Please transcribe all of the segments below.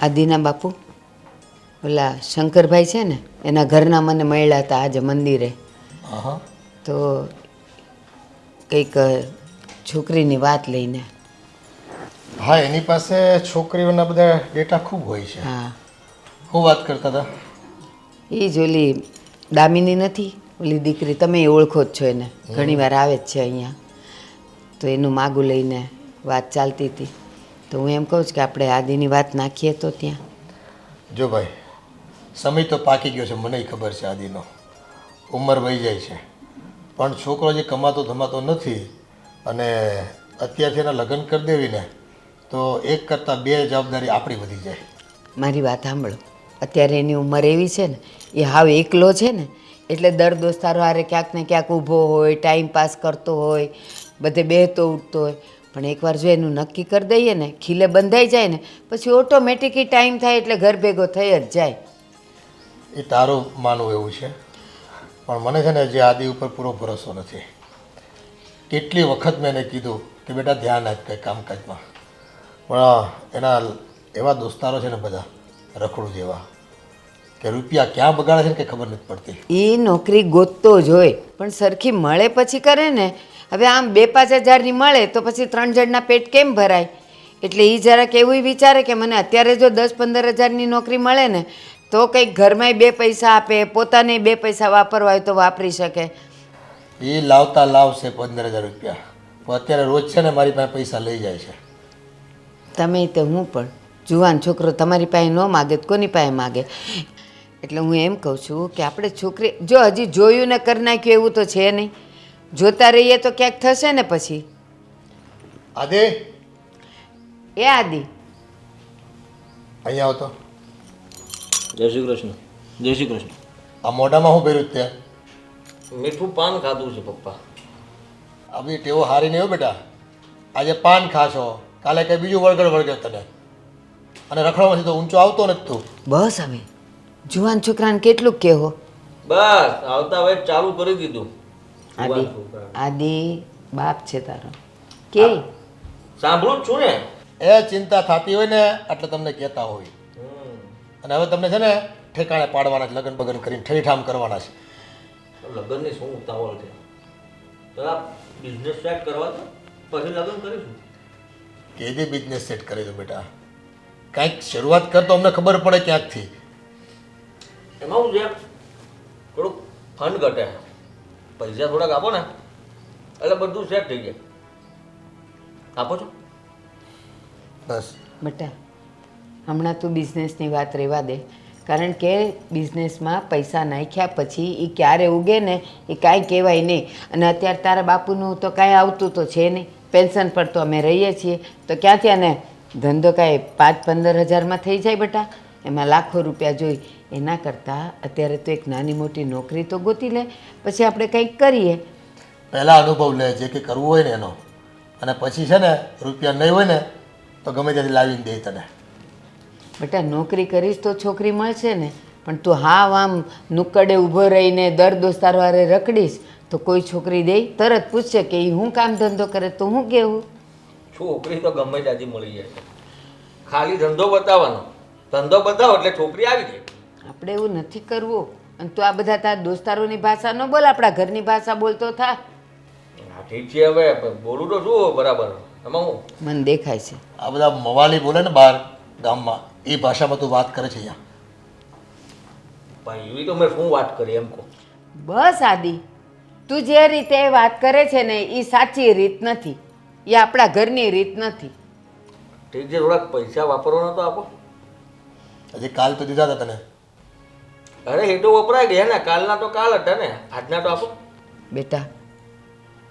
આદિના બાપુ ઓલા શંકરભાઈ છે ને એના ઘરના મને મળ્યા હતા આજે મંદિરે. તો કંઈક છોકરીની વાત લઈને. હા, એની પાસે છોકરીઓના બધા ડેટા ખૂબ હોય છે. હા, હું વાત કરતા હતા? એ જ ઓલી દામિની નથી, ઓલી દીકરી, તમે ઓળખો જ છો એને, ઘણી વાર આવે જ છે અહીંયા. તો એનું માગું લઈને વાત ચાલતી હતી. તો હું એમ કહું છું કે આપણે આદિની વાત નાખીએ તો ત્યાં. જો ભાઈ, સમય તો પાકી ગયો છે, મને ખબર છે. આદિનો ઉંમર વહી જાય છે, પણ છોકરો જે કમાતો ધમાતો નથી અને અત્યારથી એના લગ્ન કરી દેવીને તો એક કરતાં બે જવાબદારી આપણી વધી જાય. મારી વાત સાંભળો, અત્યારે એની ઉંમર એવી છે ને, એ હાવ એકલો છે ને, એટલે દર દોસ્તારો હારે ક્યાંક ને ક્યાંક ઊભો હોય, ટાઈમ પાસ કરતો હોય, બધે બેહતો ઉઠતો હોય. પણ એકવાર જો એનું નક્કી કરી દઈએ ને, ખીલે બંધાઈ જાય ને, પછી ઓટોમેટિકલી ટાઈમ થાય એટલે ઘર ભેગો થઈ જ જાય. એ તારું માનવું એવું છે, પણ મને છે ને જે આદિ ઉપર પૂરો ભરોસો નથી. કેટલી વખત મેં એને કીધું કે બેટા ધ્યાન આપ કંઈ કામકાજમાં, પણ એના એવા દોસ્તારો છે ને બધા રખડું જેવા કે રૂપિયા ક્યાં બગાડે છે ને કંઈ ખબર નથી પડતી. એ નોકરી ગોતતો જ હોય, પણ સરખી મળે પછી કરે ને. હવે આમ 2-5 હજારની મળે તો પછી 3 જણના પેટ કેમ ભરાય? એટલે એ જરાક એવું વિચારે કે મને અત્યારે જો 10-15 હજારની નોકરી મળે ને તો કંઈક ઘરમાંય 2 પૈસા આપે, પોતાને 2 પૈસા વાપરવા હોય તો વાપરી શકે. એ લાવતા લાવશે 15,000 રૂપિયા, પણ અત્યારે રોજ છે ને મારી પાસે પૈસા લઈ જાય છે. તમે તો હું પણ જુવાન છોકરો તમારી પાસે ન માગે તો કોની પાસે માગે? એટલે હું એમ કહું છું કે આપણે છોકરી જો હજી જોયું ને કરી નાખ્યું એવું તો છે નહીં. જોતા રહીએ તો ક્યાંક થશે ને પછી. આદિ, એ આદિ, અહીંયા આવતો. જય શ્રી કૃષ્ણ. જય શ્રી કૃષ્ણ. આ મોઢામાં શું ભર્યું તે? મીઠું પાન ખાધું છે પપ્પા. આ બધી ટેવો હારી નહીં હો બેટા. આજે પાન ખાશો, કાલે કંઈ બીજું વળગડ તને, અને રખડવામાંથી તો ઊંચો આવતો નથી તું. બસ હવે જુવાન છોકરાને કેટલું કહેવો. બસ આવતા વેત ચાલુ કરી દીધું. આદિ, આદિ બાપ છે તારો કે સાંભળું જ છું ને. એ ચિંતા થતી હોય ને એટલે તમને કહેતા હોય. અને હવે તમને છે ને ઠેકાણે પાડવાના છે, લગ્ન બગન કરીને ઠેઠામ કરવાના છે. લગ્નની શું ઉતાવળ છે? પેલા બિઝનેસ સ્ટાર્ટ કરવા દો, પછી લગ્ન કરીશું. કેદી બિઝનેસ સેટ કરી દો બેટા, કાંઈક શરૂઆત કર તો અમને ખબર પડે ક્યાંકથી. એમાં હું છે થોડુંક ફંડ ઘટે, પૈસા થોડાક આપો ને એટલે બધું સેટ થઈ જાય. આપો છો? બસ બેટા હમણાં તું બિઝનેસની વાત રહેવા દે, કારણ કે બિઝનેસમાં પૈસા નાખ્યા પછી એ ક્યારે ઉગે ને એ કાંઈ કહેવાય નહીં. અને અત્યારે તારા બાપુનું તો કાંઈ આવતું તો છે નહીં, પેન્શન પર તો અમે રહીએ છીએ, તો ક્યાંથી અને ધંધો કાંઈ 5-15 હજારમાં થઈ જાય બેટા? એમાં લાખો રૂપિયા જોઈ. એના કરતાં અત્યારે તો એક નાની મોટી નોકરી તો ગોતી લે, પછી આપણે કંઈક કરીએ. પહેલાં અનુભવ લે જે કંઈ કરવું હોય ને એનો, અને પછી છે ને રૂપિયા નહીં હોય ને તો ગમે ત્યાંથી લાવીને દે તને. બેટા નોકરી કરીશ તો છોકરી મળશે ને, પણ તું હાવ આમ નુક્કડે ઊભો રહીને દર દોસ્તારો હારે રખડીશ તો કોઈ છોકરી દે? તરત પૂછશે કે એ હું કામ ધંધો કરે તો હું કહેવું? છોકરી તો ગમે ત્યાંથી મળી જાય છે, ખાલી ધંધો બતાવવાનો. ધંધો બતાવો એટલે છોકરી આવી જાય. આપણે એવું નથી કરવું. અને તું આ બધા તારા દોસ્તારોની ભાષા ન બોલ, આપણા ઘરની ભાષા બોલતો થા. હા ઠીક છે, હવે બોલું તો શું બરાબર. એમાં હું મને દેખાય છે આ બધા મવાલી બોલે ને બહાર ગામમાં, એ ભાષામાં તું વાત કરે છે અહીંયા. ભાઈ એવી તો મેં શું વાત કરી એમ કહું. બસ આદિ, તું જે રીતે વાત કરે છે ને એ સાચી રીત નથી, એ આપણા ઘરની રીત નથી. ઠીક છે, થોડાક પૈસા વાપરવાના તો આપો. હજી કાલ તો દીધા હતા તને. અરે એ તો વપરાય ગયા ને, કાલના તો કાલ હતા ને, આજના તો આપો. બેટા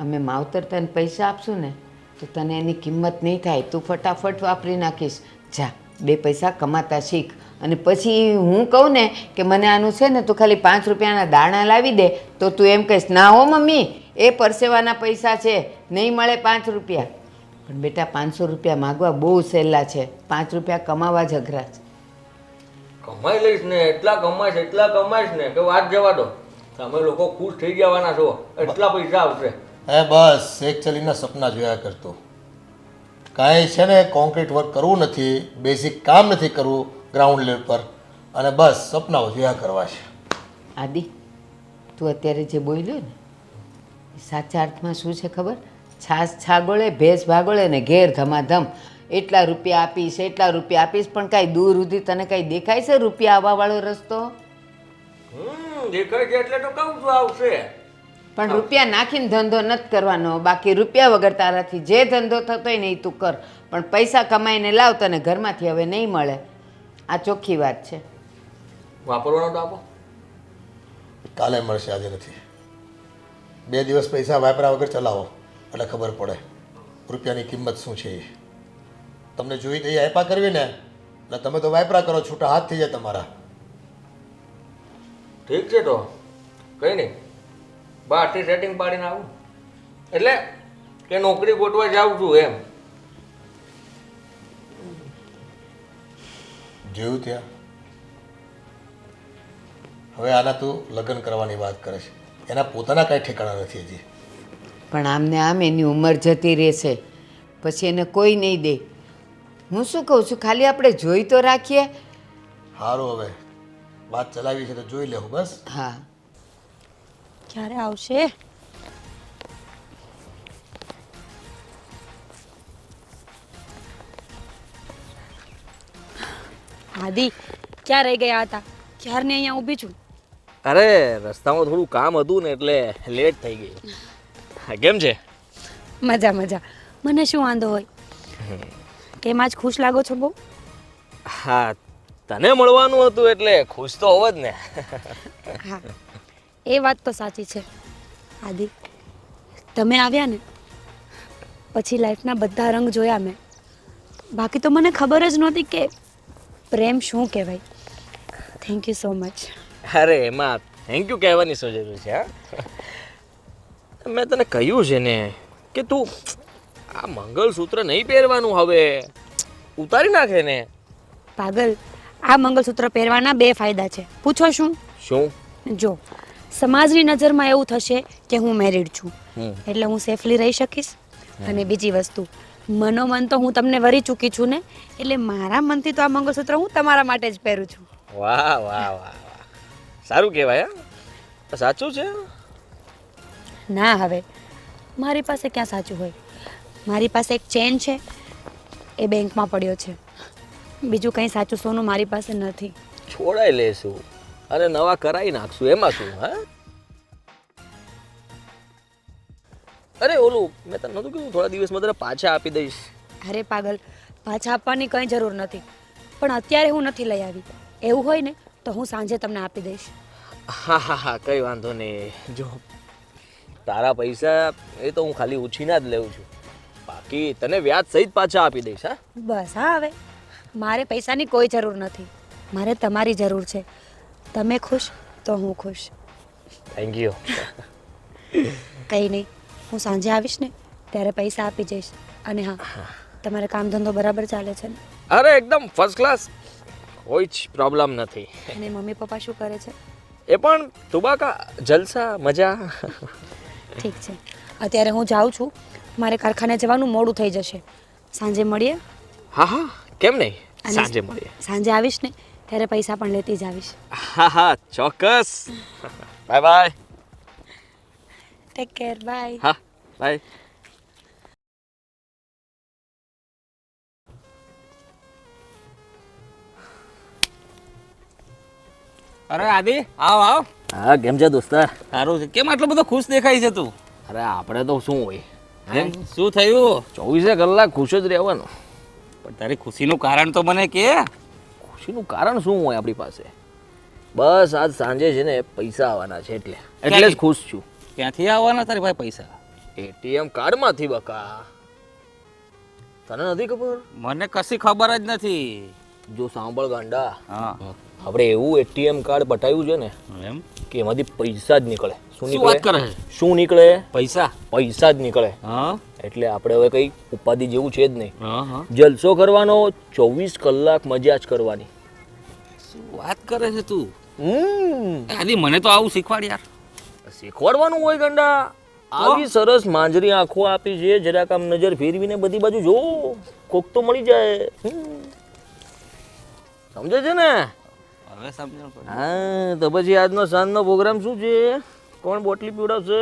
અમે માવતર તને પૈસા આપશું ને તો તને એની કિંમત નહીં થાય, તું ફટાફટ વાપરી નાખીશ. જા 2 પૈસા કમાતા શીખ, અને પછી હું કહું ને કે મને આનું છે ને તું ખાલી 5 રૂપિયાના દાણા લાવી દે તો તું એમ કહીશ ના હો મમ્મી એ પરસેવાના પૈસા છે, નહીં મળે 5 રૂપિયા. પણ બેટા 500 રૂપિયા માગવા બહુ સહેલા છે, 5 રૂપિયા કમાવા જ અઘરા છે. કમાઈ લઈશ ને, એટલા કમાઈશ ને કે વાત જવા દો. તમે લોકો ખુશ થઈ જવાના છો, એટલા પૈસા આવશે. હે બસ એક ચલીના સપના જોયા કરતો. કાંઈ છે ને કોન્ક્રીટ વર્ક કરવું નથી, બેઝિક કામ નથી કરવું, ગ્રાઉન્ડ લેવલ પર અને બસ સપનાઓ જોયા કરવા છે. આદિ, તું અત્યારે જે બોલ્યો ને એ સાચા અર્થમાં શું છે ખબર? છાસ છાગોળે, ભેંસ ભાગોળે ને ઘેર ધમાધમ. એટલા રૂપિયા આપીશ, એટલા રૂપિયા આપીશ, પણ કાંઈ દૂર સુધી તને કાંઈ દેખાય છે રૂપિયા આવવાવાળો રસ્તો? દેખાય છે એટલે તો કહું છું આવશે. પણ રૂપિયા નાખીને ધંધો નથી કરવાનો. બાકી રૂપિયા વગર તારાથી જે ધંધો થતો હોય ને એ તું કર, પણ પૈસા કમાઈને લાવ, તને ઘરમાંથી હવે નહીં મળે. આ ચોખ્ખી વાત છે. વાપરવાનો તો આપો. કાલે મળશે, આજે નથી. 2 દિવસ પૈસા વાપરા વગર ચલાવો એટલે ખબર પડે રૂપિયાની કિંમત શું છે. એ તમને જોઈ તો એ આપ્યા કરવી ને, એટલે તમે તો વાપરા કરો, છૂટા હાથ થઈ જાય તમારા. ઠીક છે તો કંઈ નહીં, બહારથી સેટિંગ પાડીને આવું. એટલે કે નોકરી ગોતવા જાઉં છું એમ. જોયું ત્યાં? હવે આના તું લગ્ન કરવાની વાત કરે છે, એના પોતાના કાંઈ ઠેકાણા નથી હજી. પણ આમને આમ એની ઉંમર જતી રહેશે, પછી એને કોઈ નહીં દે. હું શું કહું છું, ખાલી આપણે જોઈ તો રાખીએ. સારું, હવે વાત ચલાવી છે તો જોઈ લેવું બસ. હા, ક્યારે આવશે? આદિ, ક્યાં રહી ગયા હતા? ક્યારની અહીંયા ઊભી છું. અરે રસ્તામાં થોડું કામ હતું ને એટલે લેટ થઈ ગયું. કેમ છે? મજા મજા, મને શું વાંધો હોય? કેમ આજ ખુશ લાગો છો બહુ? હા, તને મળવાનું હતું એટલે ખુશ તો હોવ જ ને. હા, એ વાત તો સાચી છે. આદિ, તમે આવ્યા ને પછી લાઈફના બધા રંગ જોયા મેં. બાકી તો મને ખબર જ નહોતી કે પ્રેમ શું કહેવાય. Thank you so much. અરે એમાં થેન્ક યુ કહેવાની શું જરૂર છે? હા, મેં તને કહ્યું છે ને કે તું આ મંગળસૂત્ર નહીં પહેરવાનું, હવે ઉતારી નાખે ને. પાગલ, આ મંગળસૂત્ર પહેરવાના 2 ફાયદા છે. પૂછો શું? શું? જો, સમાજની નજરમાં એવું થશે કે હું મેરિડ છું, હમ. એટલે હું સેફલી રહી શકીશ. અને બીજી વસ્તુ, મનોમન તો હું તમને વરી ચૂકી છું ને, એટલે મારા મનથી તો આ મંગળસૂત્ર હું તમારા માટે જ પહેરું છું. વાહ વાહ વાહ વાહ, સારું કહેવાય. હા, સાચું છે. ના, હવે મારી પાસે ક્યાં સાચું હોય? મારી પાસે એક ચેન છે, એ બેંકમાં પડ્યો છે. બીજું કંઈ સાચું સોનું મારી પાસે નથી. છોડાઈ લેશું અને નવા કરાવી નાખશું, એમાં શું? હા, અરે ઓલું મેં તને નહોતું કીધું થોડા દિવસમાં તને પાછા આપી દઈશ. અરે પાગલ, પાછા આપવાની કંઈ જરૂર નથી, પણ અત્યારે હું નથી લઈ આવી. એવું હોય ને તો હું સાંજે તમને આપી દઈશ. હા હા હા, કંઈ વાંધો નહીં. જો તારા પૈસા એ તો હું ખાલી ઉછીના જ લેવું છું, બાકી તને વ્યાજ સહિત પાછા આપી દઈશ. હા બસ, હા, હવે મારે પૈસાની કોઈ જરૂર નથી, મારે તમારી જરૂર છે. તમે ખુશ તો હું ખુશ. Thank you. કંઈ નહીં, હું સાંજે આવીશ ને ત્યારે પૈસા આપી જઈશ. અને હા, તમારે કામ ધંધો બરાબર ચાલે છે ને? અરે એકદમ ફર્સ્ટ ક્લાસ, કોઈ જ પ્રોબ્લેમ નથી. અને મમ્મી પપ્પા શું કરે છે? એ પણ તુબાકા જલસા મજા. ઠીક છે, અત્યારે હું જાઉં છું, મારે કારખાને જવાનું મોડું થઈ જશે. સાંજે મળીએ. હા હા, કેમ નહીં, અને સાંજે મળીએ. સાંજે આવીશ ને ત્યારે પૈસા પણ લેતી જ આવીશ. હા હા, ચોક્કસ. Bye bye. Take care, bye. હા, બાય. અરે આદિ, આવ આવ. હા, કેમ છે દોસ્તા? સારું છે. કેમ આટલો બધો ખુશ દેખાય છે તું? અરે આપણે તો શું હોય, એમ શું થયું? 24 કલાક ખુશ જ રહેવાનું. પણ તારી ખુશીનું કારણ તો મને કે. ખુશીનું કારણ શું હોય આપણી પાસે? બસ આજ સાંજે છે ને પૈસા આવવાના છે એટલે જ ક્યાંથી? ખુશ છું. ક્યાંથી આવવાના તારી ભાઈ પૈસા? એટીએમ કાર્ડમાંથી બકા. તને નથી ખબર? મને કશી ખબર જ નથી. જો સાંભળ ગાંડા, હા, આપણે એવું એટીએમ કાર્ડ બતાવ્યું છે ને એમ કે એમાંથી પૈસા જ નીકળે. શું વાત કરે છે? શું નીકળે? પૈસા? પૈસા જ નીકળે. હા એટલે આપણે હવે કઈ ઉપાધિ જેવું છે જ નહીં. હા હા. જલસો કરવાનો, 24 કલાક મજા જ કરવાની. શું વાત કરે છે તું? હમ આદિ, મને તો આવું શીખવાડ યાર. શીખવાડવાનું હોય ગંડા. આવી સરસ માંજરી આંખો આપી છે, જરાક આમ નજર ફેરવીને બધી બાજુ જો, કોક તો મળી જાય. સમજે છે ને? હવે સમજણ પડી. હા તો પછી આજનો સાંજનો પ્રોગ્રામ શું છે? કોણ બોટલી પીવડાવશે?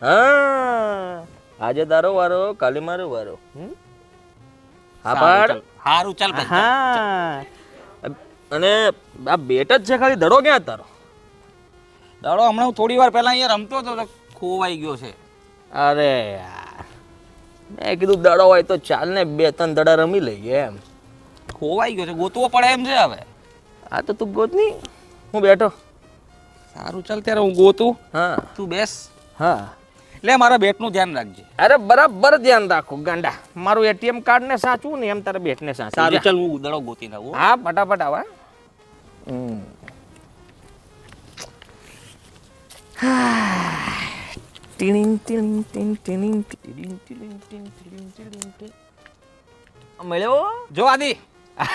હા આજે તારો વારો, કાલે મારો વારો. હા પાડ. સારું ચાલ ભાઈ. હા અને આ બેટ જ છે ખાલી, દડો ક્યાં તારો? દાડો હમણાં હું થોડી વાર પહેલા અહીંયા રમતો હતો તો ખોવાઈ ગયો છે. અરે યાર મેં કીધું દડો હોય તો ચાલ ને 2-3 દડા રમી લઈએ એમ. ખોવાઈ ગયો છે, ગોતવો પડે એમ છે હવે. હા તો તું ગોત ની, હું બેઠો. સારું ચાલ ત્યારે હું ગોતું, હા તું બેસ. હા એટલે મારા બેટનું ધ્યાન રાખજે. અરે બરાબર ધ્યાન રાખો ગાંડા. મારું એટીએમ કાર્ડ ને સાચવું ને એમ તારે બેટ ને સાચવું. સારું ચાલ હું દડો ગોતી લાવું. હા ફટાફટ આવા. ટીણીંગ ટીણીંગ ટીન ટીણીંગ ટીણીંગ ટીણીંગ ટીન ટીણીંગ ટીણીંગ ટીન. મળ્યો? જો આદિ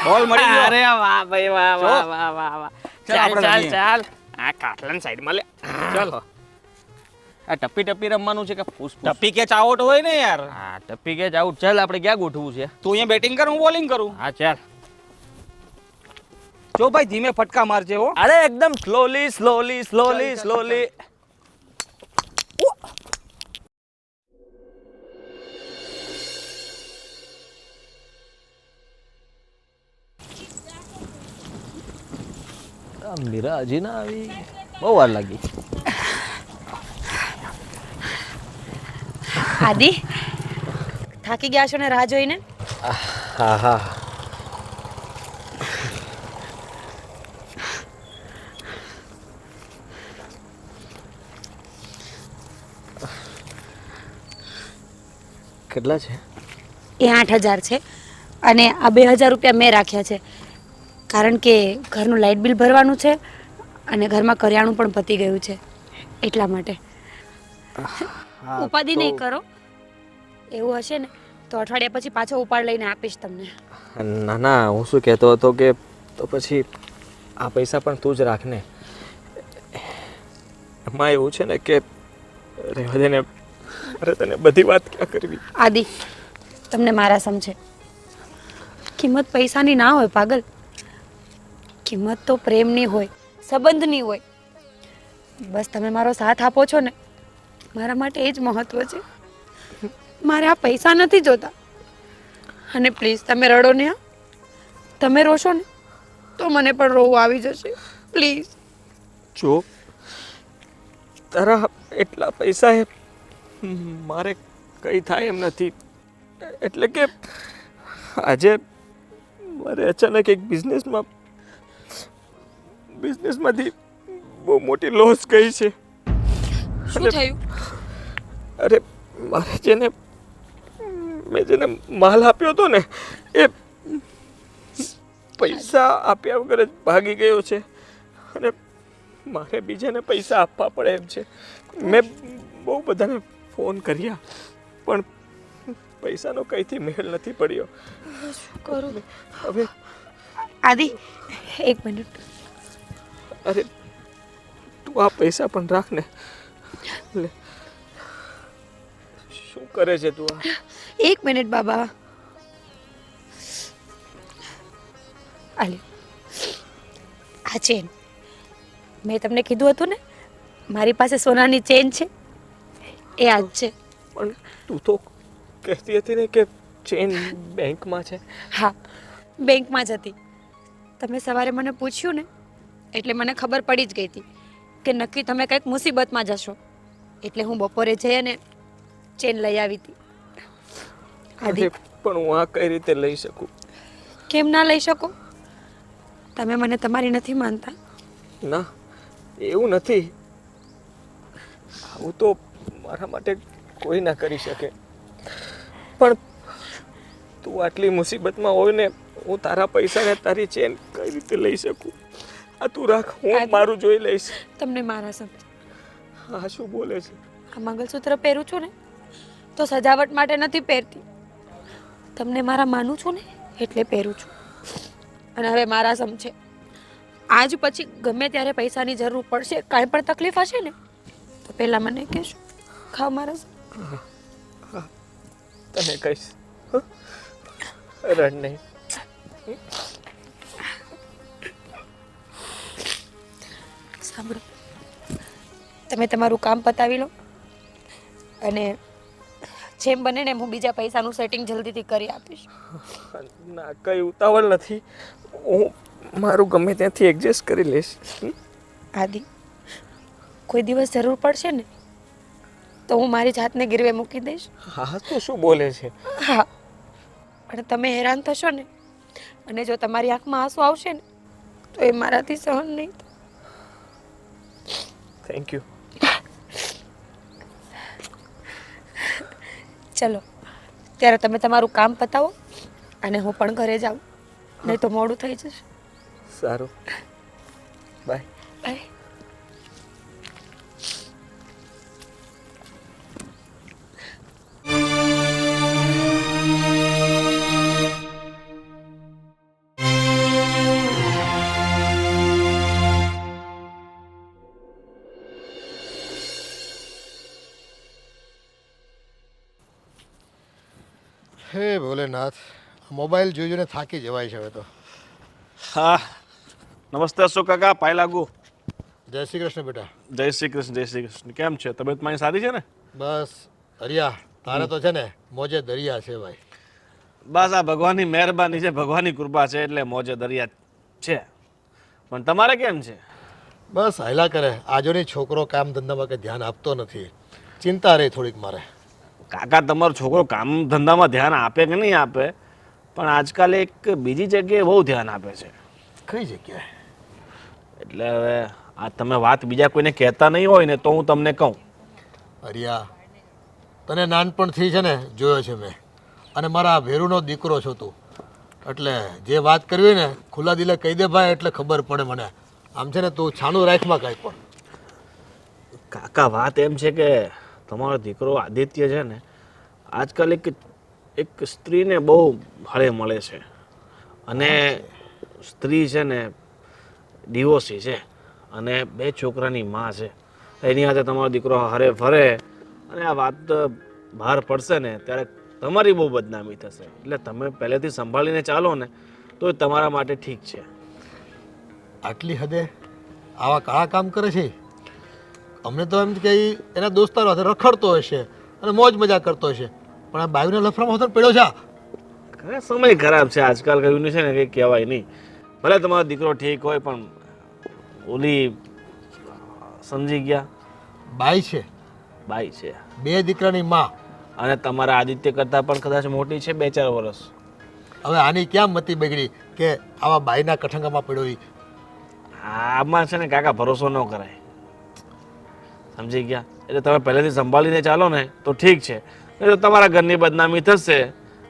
બોલ મળી ગયો. અરે વાહ ભાઈ વાહ વાહ વાહ વાહ વાહ. ચાલ, ચાલ આપણે ચાલ રમીએ. ચાલ. આ કાટલાની સાઈડમાં લે. ચાલો. આ ટપ્પી ટપ્પી રમવાનું છે કે ફૂસ ફૂસ? ટપ્પી કેચ આઉટ હોય ને યાર. હા ટપ્પી કે જ આઉટ. ચાલ આપણે ક્યાં ગોઠવું છે? તું અહીંયા બેટિંગ કર, હું બોલિંગ કરું. હા ચાલ. જો ભાઈ ધીમે ફટકા મારજે હો. અરે એકદમ slowly slowly slowly slowly. Meera હજી ના આવી, બહુ વાર લાગી. આદિ થાકી ગયા છો ને રાહ જોઈને? હા હા કેટલા છે? એ 8,000 છે અને આ 2,000 રૂપિયા મેં રાખ્યા છે કારણ કે ઘરનું લાઇટ બિલ ભરવાનું છે અને ઘરમાં કરિયાણું પણ પતી ગયું છે એટલા માટે. ઉપાધિ નહીં કરો, એવું હશે ને તો અઠવાડિયા પછી પાછો ઉપાડ લઈને આપીશ તમને. ના ના હું શું કહેતો હતો કે તો પછી આ પૈસા પણ તું જ રાખ ને. એમાં એવું છે ને કે રહેવા દે ને, અરે તને બધી વાત ક્યાં કરવી. આદિ તમને મારા સમજે, કિંમત પૈસાની ના હોય પાગલ, કિંમત તો પ્રેમની હોય, સંબંધની હોય. બસ તમે મારો સાથ આપો છો ને, મારા માટે એ જ મહત્વ છે. મારે આ પૈસા નથી જોતા. અને પ્લીઝ તમે રડો ને. હા તમે રોશો ને તો મને પણ રોવું આવી જશે. પ્લીઝ. જો તારા એટલા પૈસા એ મારે કંઈ થાય એમ નથી. એટલે કે આજે મારે અચાનક એક બિઝનેસમાંથી બહુ મોટી લોસ ગઈ છે. શું થયું? અરે મારે મેં જેને માલ આપ્યો હતો ને એ પૈસા આપ્યા વગર જ ભાગી ગયો છે અને મારે બીજાને પૈસા આપવા પડે એમ છે. મેં બહુ બધાને ફોન કર્યા પણ પૈસાનો કંઈથી મેળ નથી પડ્યો. શું કરું હવે આદિ? એક મિનિટ. અરે તું આ પૈસા પણ રાખ ને. લે શું કરે છે તું? એક મિનિટ બાબા. આલે આ ચેન મેં તમને કીધું હતું ને મારી પાસે સોનાની ચેન છે, એ આજ છે. પણ તું તો કહેતી હતી ને કે ચેન બેંકમાં છે. હા બેંકમાં જ હતી. તમે સવારે મને પૂછ્યું ને એટલે મને ખબર પડી જ ગઈ હતી કે નક્કી તમે કંઈક મુસીબતમાં જશો, એટલે હું બપોરે જઈ અને ચેન લઈ આવી હતી. આદિ અરે પણ હું આ કઈ રીતે લઈ શકું? કેમ ના લઈ શકો? તમે મને તમારી નથી માનતા? ના એવું નથી. આવું તો મારા માટે કોઈ ના કરી શકે. પણ તું આટલી મુસીબતમાં હોય ને હું તારા પૈસાને તારી ચેન કઈ રીતે લઈ શકું? આ તું રાખ, હું મારું જોઈ લઈશ. તમને મારા સમજ. હા શું બોલે છે? આ મંગલસૂત્ર પહેરું છું ને તો સજાવટ માટે નથી પહેરતી, તમને મારા માનું છું ને એટલે પહેરું છું. અને હવે મારા સમજે, આજ પછી ગમે ત્યારે પૈસાની જરૂર પડશે, કાંઈ પણ તકલીફ હશે ને તો પહેલાં મને કહેશો. ખાવ મારા તને કહીશ. રડ નહીં. સાંભળો, તમે તમારું કામ પતાવી લો અને જેમ બને ને એમ હું બીજા પૈસાનું સેટિંગ જલ્દીથી કરી આપીશ. ના, કઈ ઉતાવળ નથી. હું મારું ગમે ત્યાંથી એડજસ્ટ કરી લઈશ. આદિ, કોઈ દિવસ જરૂર પડશે ને તો હું મારી જાતને ગીરવે મૂકી દઈશ. હા, તો શું બોલે છે? હા, પણ તમે હેરાન થશો ને અને જો તમારી આંખમાં આંસુ આવશે ને તો એ મારાથી સહન નહીં થાય. Thank you. ચલો, ત્યારે તમે તમારું કામ પતાવો અને હું પણ ઘરે જાઉં, નહીં તો મોડું થઈ જશે. સારું, બાય. બાય. હે ભોલેનાથ, મોબાઈલ જોઈ જોઈને થાકી જવાય છે હવે તો. હા, નમસ્તે અશોક કાકા, પાય લાગુ. જય શ્રી કૃષ્ણ બેટા. જય શ્રી કૃષ્ણ, જય શ્રી કૃષ્ણ. કેમ છે? તબિયત મારી સારી છે ને? બસ હરિયા, તારે તો છે ને મોજે દરિયા છે ભાઈ. બસ આ ભગવાનની મહેરબાની છે, ભગવાનની કૃપા છે એટલે મોજે દરિયા છે. પણ તમારે કેમ છે? બસ હાયલા કરે. આજોની છોકરો કામ ધંધામાં કંઈ ધ્યાન આપતો નથી, ચિંતા રહી થોડીક મારે. કાકા, તમારો છોકરો કામ ધંધામાં ધ્યાન આપે કે નહીં આપે, પણ આજકાલ એક બીજી જગ્યાએ બહુ ધ્યાન આપે છે. કઈ જગ્યાએ? એટલે હવે આ તમે વાત બીજા કોઈને કહેતા નહીં હોય ને તો હું તમને કહું. હરિયા, તને નાનપણથી છે ને જોયો છે મેં, અને મારા ભેરુનો દીકરો છો તું, એટલે જે વાત કરવી ને ખુલ્લા દિલે કહી દે ભાઈ, એટલે ખબર પડે મને. આમ છે ને તું છાનું રાખમાં કાંઈ પણ. કાકા, વાત એમ છે કે તમારો દીકરો આદિત્ય છે ને આજકાલ એક સ્ત્રીને બહુ હળે મળે છે, અને સ્ત્રી છે ને ડિવોર્સી છે અને 2 છોકરાની માં છે. એની સાથે તમારો દીકરો હરે ફરે અને આ વાત બહાર પડશે ને ત્યારે તમારી બહુ બદનામી થશે. એટલે તમે પહેલેથી સંભાળીને ચાલો ને તો એ તમારા માટે ઠીક છે. આટલી હદે આવા કાળા કામ કરે છે? અમને તો એમ કે ઈ એના દોસ્તારો સાથે રખડતો હશે અને મોજ મજા કરતો હશે, પણ આ બાયુના લફરામાં હતો પડ્યો છે. ખરા સમય ખરાબ છે આજકાલ, કહ્યું છે ને કંઈ કહેવાય નહીં. ભલે તમારો દીકરો ઠીક હોય પણ ઓલી સમજી ગયા, બાઈ છે, બાઈ છે 2 દીકરાની માં, અને તમારા આદિત્ય કરતાં પણ કદાચ મોટી છે 2-4 વર્ષ. હવે આની ક્યાં મતી બગડી કે આવા બાઈના કઠંગામાં પડ્યો ઈ? આમાં છે ને કાકા ભરોસો ન કરાય, સમજી ગયા? એટલે તમે પહેલેથી સંભાળીને ચાલો ને તો ઠીક છે, નહીં તો તમારા ઘરની બદનામી થશે.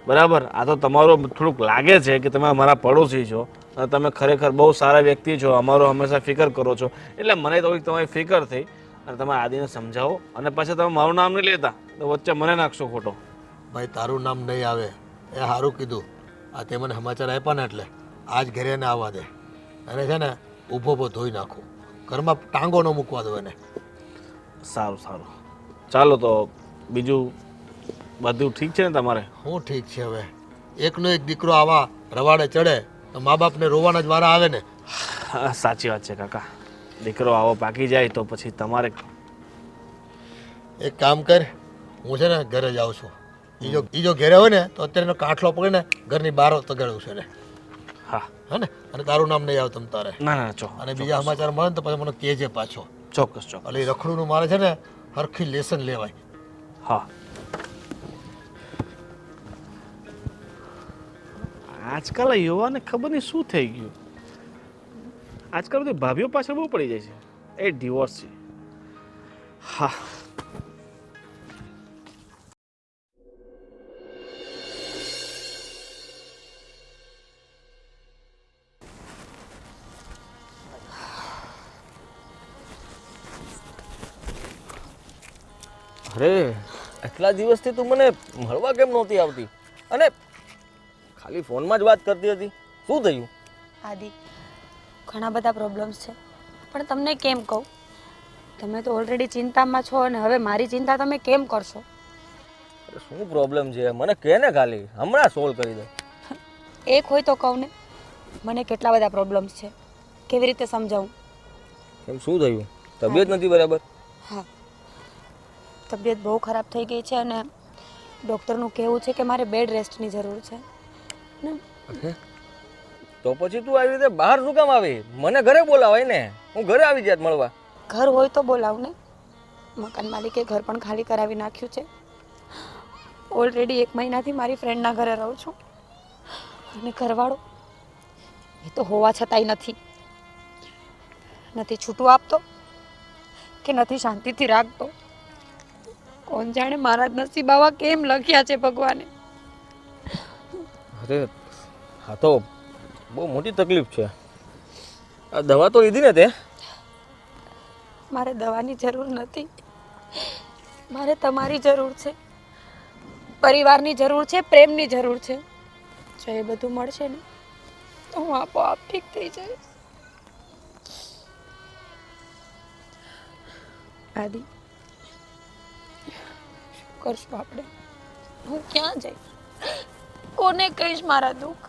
બરાબર? આ તો તમારું થોડુંક લાગે છે કે તમે અમારા પડોશી છો અને તમે ખરેખર બહુ સારા વ્યક્તિ છો, અમારો હંમેશા ફિકર કરો છો, એટલે મને થોડીક તમારી ફિકર થઈ. અને તમે આદિને સમજાવો અને પછી તમે મારું નામ નહીં લેતા તો વચ્ચે મને નાખશો ખોટો. ભાઈ તારું નામ નહીં આવે એ સારું કીધું. આ તે મને સમાચાર આપ્યા ને એટલે આજ ઘરે એને આવવા દે, અને છે ને ઊભો ઊભો ધોઈ નાખું, ઘરમાં ટાંગો ન મૂકવા દો એને. સારું સારું, ચાલો તો બીજું બધું ઠીક છે ને તમારે? હું ઠીક છે. હવે એકનો એક દીકરો આવા રવાડે ચડે તો મા બાપને રોવાના જ વારા આવે ને. હા, સાચી વાત છે કાકા. દીકરો આવો પાકી જાય તો પછી તમારે એક કામ કર, હું છે ને ઘરે જાઉં છું. ઈ જો ઘરે હોય ને તો અત્યારે એનો કાંઠલો પકડીને ઘરની બહાર તગાડું છે ને. હા, હે ને? અને તારું નામ નહીં આવે તમ તારે. ના ના અને બીજા સમાચાર મળે ને તો પછી મને કહેજે પાછો. ચોક્કસ ચોક્કસ. એટલે એ રખડુંનું મારે છે ને હરખી લેસન લેવાય. હા, આજકાલ યુવાને ખબર નહીં શું થઈ ગયું, આજકાલ બધી ભાભીઓ પાછળ બહુ પડી જાય છે. એ ડિવોર્સ છે. હા, અરે, એટલા દિવસથી તું મને મળવા કેમ નહોતી આવતી અને ખાલી ફોનમાં જ વાત કરતી હતી? શું થયું? આદિ, ઘણા બધા પ્રોબ્લેમ્સ છે, પણ તમને કેમ કહું? તમે તો ઓલરેડી ચિંતામાં છો અને હવે મારી ચિંતા તમે કેમ કરશો? અરે શું પ્રોબ્લેમ છે? મને કહે ને, ખાલી હમણાં સોલ્વ કરી દે. એક હોય તો કહું ને, મને કેટલા બધા પ્રોબ્લેમ્સ છે, કેવી રીતે સમજાવું? એમ શું થયું? તબિયત નથી બરાબર? હા, તબિયત બહુ ખરાબ થઈ ગઈ છે અને ડૉક્ટરનું કહેવું છે કે મારે બેડ રેસ્ટની જરૂર છે ને. તો પછી તું આવી રીતે બહાર શું કામ આવી? મને ઘરે બોલાવાય ને, હું ઘરે આવી જાત મળવા. ઘર હોય તો બોલાવ ને. મકાન માલિકે ઘર પણ ખાલી કરાવી નાખ્યું છે. ઓલરેડી 1 મહિનાથી મારી ફ્રેન્ડના ઘરે રહું છું અને ઘરવાળો એ તો હોવા છતાંય નથી છૂટું આપતો કે નથી શાંતિથી રાખતો. કોણ જાણે મારા જ નસીબ આવા કેમ લખ્યા છે ભગવાને. અરે હા તો બહુ મોટી તકલીફ છે. આ દવા તો લીધી ને તે? મારે દવાની જરૂર નથી, મારે તમારી જરૂર છે, પરિવારની જરૂર છે, પ્રેમની જરૂર છે. જો એ બધું મળશે ને તો હું આપોઆપ ઠીક થઈ જઈશ. આદિ, શું કરશું આપણે? હું ક્યાં જઈશ? કોને કહીશ મારા દુઃખ?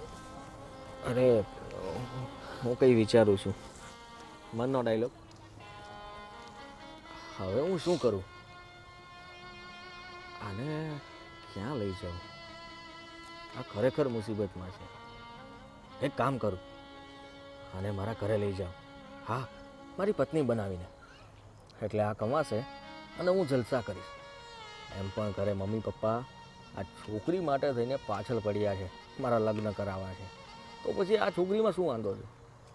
અરે હું કંઈ વિચારું છું, મનનો ડાયલોગ. હવે હું શું કરું? આને ક્યાં લઈ જાઉં? આ ખરેખર મુસીબતમાં છે. એક કામ કરું, આને મારા ઘરે લઈ જાઉં. હા, મારી પત્ની બનાવીને. એટલે આ કમાશે અને હું જલસા કરીશ. એમ પણ ઘરે મમ્મી પપ્પા આ છોકરી માટે થઈને પાછળ પડ્યા છે, મારા લગ્ન કરાવવા છે. તો પછી આ છોકરીમાં શું વાંધો છે?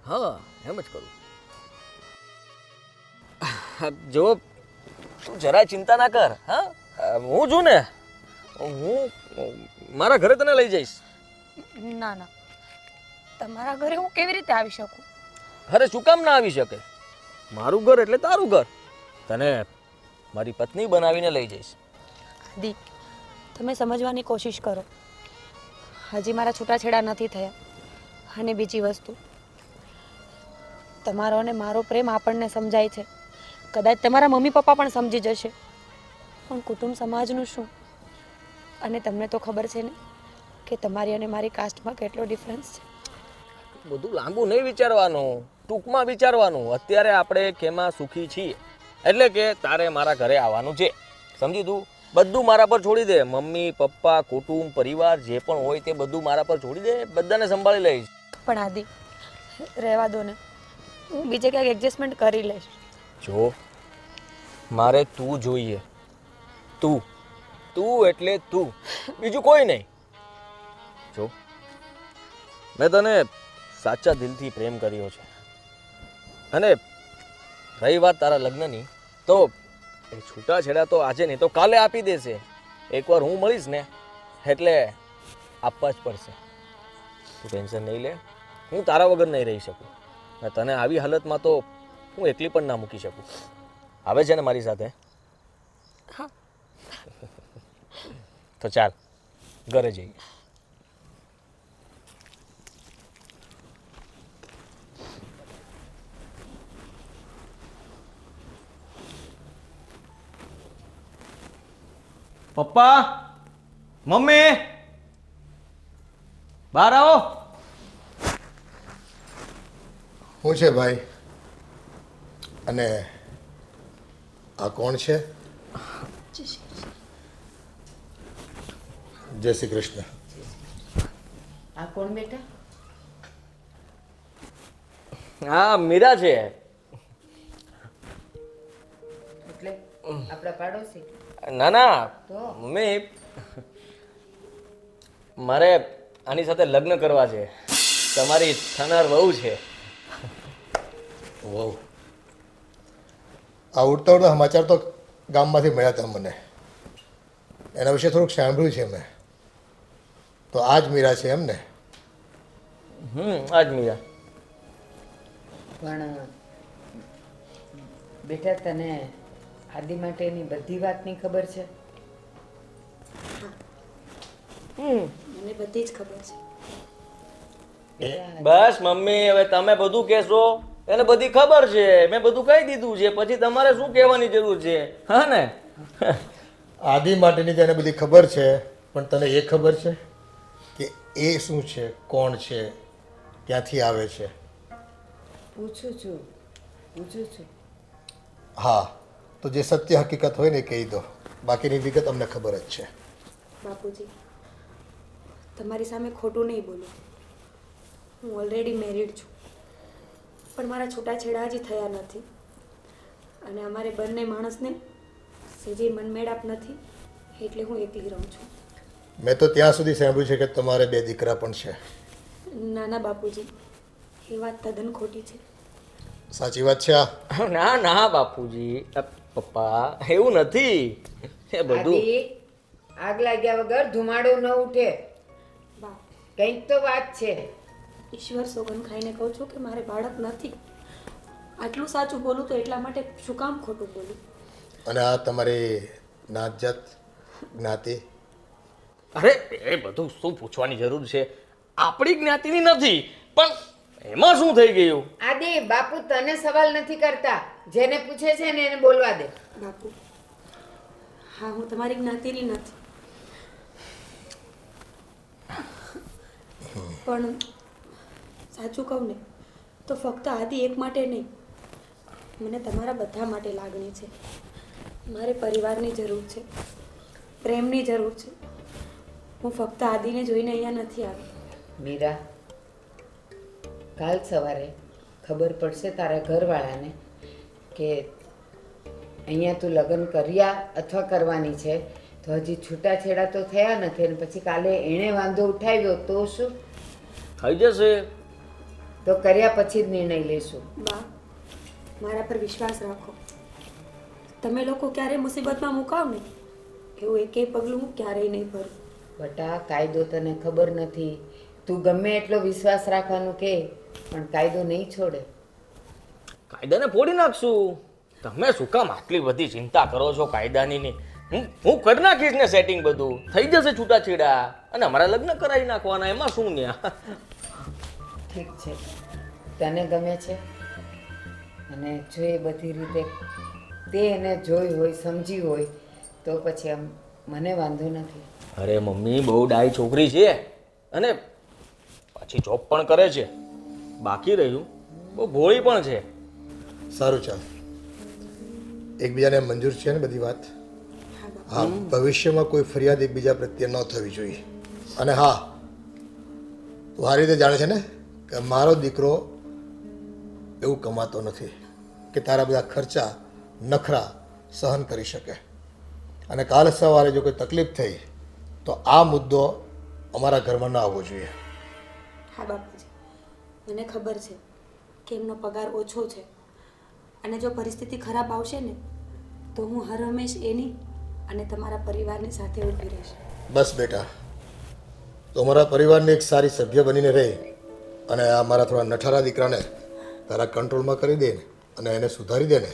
હા, એમ જ કરું. જો તું જરાય ચિંતા ના કર. હા, હું છું ને, હું મારા ઘરે તને લઈ જઈશ. ના ના, તમારા ઘરે હું કેવી રીતે આવી શકું? ઘરે શું કામ ના આવી શકે? મારું ઘર એટલે તારું ઘર. તને મારી પત્ની બનાવીને લઈ જઈશ. આદિ, તમે સમજવાની કોશિશ કરો. હજી મારા છૂટાછેડા નથી થયા. અને બીજી વસ્તુ, તમારો અને મારો પ્રેમ આપણને સમજાય છે. કદાચ તમારા મમ્મી પપ્પા પણ સમજી જશે, પણ કુટુંબ સમાજનું શું? અને તમને તો ખબર છે ને કે તમારી અને મારી કાસ્ટમાં કેટલો ડિફરન્સ છે. બધું લાંબુ નહીં વિચારવાનું, ટૂંકમાં વિચારવાનું. અત્યારે આપણે કેમાં સુખી છીએ, એટલે કે તારે મારા ઘરે આવવાનું છે. સમજી તું? બધું મારા પર છોડી દે. મમ્મી પપ્પા, કુટુંબ, પરિવાર જે પણ હોય તે બધું મારા પર છોડી દે. બધાને સંભાળી લઈશ. પણ આદિ, રહેવા દો ને, હું બીજે ક્યાંક એડજસ્ટમેન્ટ કરી લઈશ. જો મારે તું જોઈએ. તું એટલે તું, બીજું કોઈ નહીં. જો મેં તને સાચા દિલથી પ્રેમ કર્યો છે. અને રહી વાત તારા લગ્નની, તો એ છૂટાછેડા તો આજે નહીં તો કાલે આપી દેશે. એકવાર હું મળીશ ને એટલે આપવા જ પડશે. તું ટેન્શન નહીં લે, હું તારા વગર નહીં રહી શકું. અને તને આવી હાલતમાં તો હું એકલી પણ ના મૂકી શકું. આવે છે ને મારી સાથે? હા. તો ચાલ ઘરે જઈએ. પપ્પા, મમ્મી, બહાર આવો. શું છે ભાઈ? અને આ કોણ છે? જય શ્રી કૃષ્ણ. આ કોણ બેટા? હા, મીરા છે. એટલે આપણા પાડોશી? ના ના તો? મમ્મી, મારે આની સાથે લગ્ન કરવા છે. તમારી થનાર વહુ છે. વહુ? આ ઉડતા ઉડતા સમાચાર તો ગામમાંથી મળ્યા હતા મને. એના વિશે થોડુંક સાંભળ્યું છે મેં. તો આ જ મીરા છે એમ ને? આજ મીરા. પણ બેટા તને આદિ માટેની બધી વાતની ખબર છે? મને બધી જ ખબર છે. બસ મમ્મી, હવે તમે બધું કહેશો. એને બધી ખબર છે, મેં બધું કહી દીધું છે. પછી તમારે શું કહેવાની જરૂર છે? હા ને? આદિ માટેની તો એને બધી ખબર છે, પણ તને એ ખબર છે કે એ શું છે, કોણ છે, ક્યાંથી આવે છે? પૂછું છું. હા, તો જે સત્ય હકીકત હોય ને એ કહી દો, બાકીની વિગત અમને ખબર જ છે. બાપુજી, તમારી સામે ખોટું નહીં બોલું. હું ઓલરેડી મેરિડ છું, પણ મારા છૂટાછેડા હજી થયા નથી. અને અમારે બંને માણસને સેજે મનમેળાપ નથી, એટલે હું એકલી રહું છું. મેં તો ત્યાં સુધી સાંભળ્યું છે કે તમારે 2 દીકરા પણ છે. નાના બાપુજી, એ વાત તદ્દન ખોટી છે. સાચી વાત છે આ? ના ના બાપુજી, પપ્પા એવું નથી. એ બધું આદિ, આગ લાગ્યા વગર ધુમાડો ન ઉઠે. બા, કંઈક તો વાત છે. ઈશ્વર સોગન ખાઈને કહું છું કે મારે બાળક નથી. આટલું સાચું બોલું તો એટલા માટે શું કામ ખોટું બોલું? અને આ તમારી નાત જાત, જ્ઞાતિ? અરે એ બધું શું પૂછવાની જરૂર છે? આપણી જ્ઞાતિની નથી, પણ એમાં શું થઈ ગયું? આદિ, બાપુ તને સવાલ નથી કરતા, જેને પૂછે છે ને એને બોલવા દે. બાપુ, હા, હું તમારી જ્ઞાતિની નથી, પણ સાચું કહું ને તો ફક્ત આદિ એક માટે નહીં, મને તમારા બધા માટે લાગણી છે. મારે પરિવારની જરૂર છે, પ્રેમની જરૂર છે. હું ફક્ત આદિને જોઈને અહીંયા નથી આવી. મીરા, કાલ સવારે ખબર પડશે તારા ઘરવાળાને કે અહીંયા તું લગ્ન કર્યા અથવા કરવાની છે, તો હજી છૂટાછેડા તો થયા નથી, અને પછી કાલે એણે વાંધો ઉઠાવ્યો તો શું? થઈ જશે. તો કર્યા પછી જ નિર્ણય લેશું. બા, મારા પર વિશ્વાસ રાખો. તમે લોકો ક્યારેય મુસીબતમાં મુકાવ ને એવું એકેય પગલું હું ક્યારેય નહીં ભરું. બટા, કાયદો તને ખબર નથી. તું ગમે એટલો વિશ્વાસ રાખવાનું કે, પણ કાયદો નહીં છોડે. કાયદાને ફોડી નાખશું. તમે શું કામ આટલી બધી ચિંતા કરો છો કાયદાની ને? હું કરી નાખીશ ને સેટિંગ, બધું થઈ જશે છૂટાછેડા, અને અમારા લગ્ન કરાવી નાખવાના, એમાં શું ને? ઠીક છે, તને ગમે છે, અને જો એ બધી રીતે તે એને જોઈ હોય, સમજી હોય, તો પછી આમ મને વાંધો નથી. અરે મમ્મી, બહુ ડાઈ છોકરી છે, અને પાછી જોબ પણ કરે છે. બાકી રહ્યું, બહુ ભોળી પણ છે. સારું, ચાલ, એકબીજાને મંજૂર છે ને બધી વાત? હા, ભવિષ્યમાં કોઈ ફરિયાદ એકબીજા પ્રત્યે ન થવી જોઈએ. અને હા, તું આ રીતે જાણે છે ને કે મારો દીકરો એવું કમાતો નથી કે તારા બધા ખર્ચા નખરા સહન કરી શકે. અને કાલ સવારે જો કોઈ તકલીફ થઈ તો આ મુદ્દો અમારા ઘરમાં ન આવવો જોઈએ. હા બાપુજી, મને ખબર છે કે એમનો પગાર ઓછો છે, અને જો પરિસ્થિતિ ખરાબ આવશે ને તો હું હર હંમેશ એની અને તમારા પરિવારની સાથે ઊભી રહીશ. બસ બેટા, તો અમારા પરિવારની એક સારી સભ્ય બનીને રહી અને આ મારા થોડા નઠારા દીકરાને તારા કંટ્રોલમાં કરી દે ને અને એને સુધારી દે ને,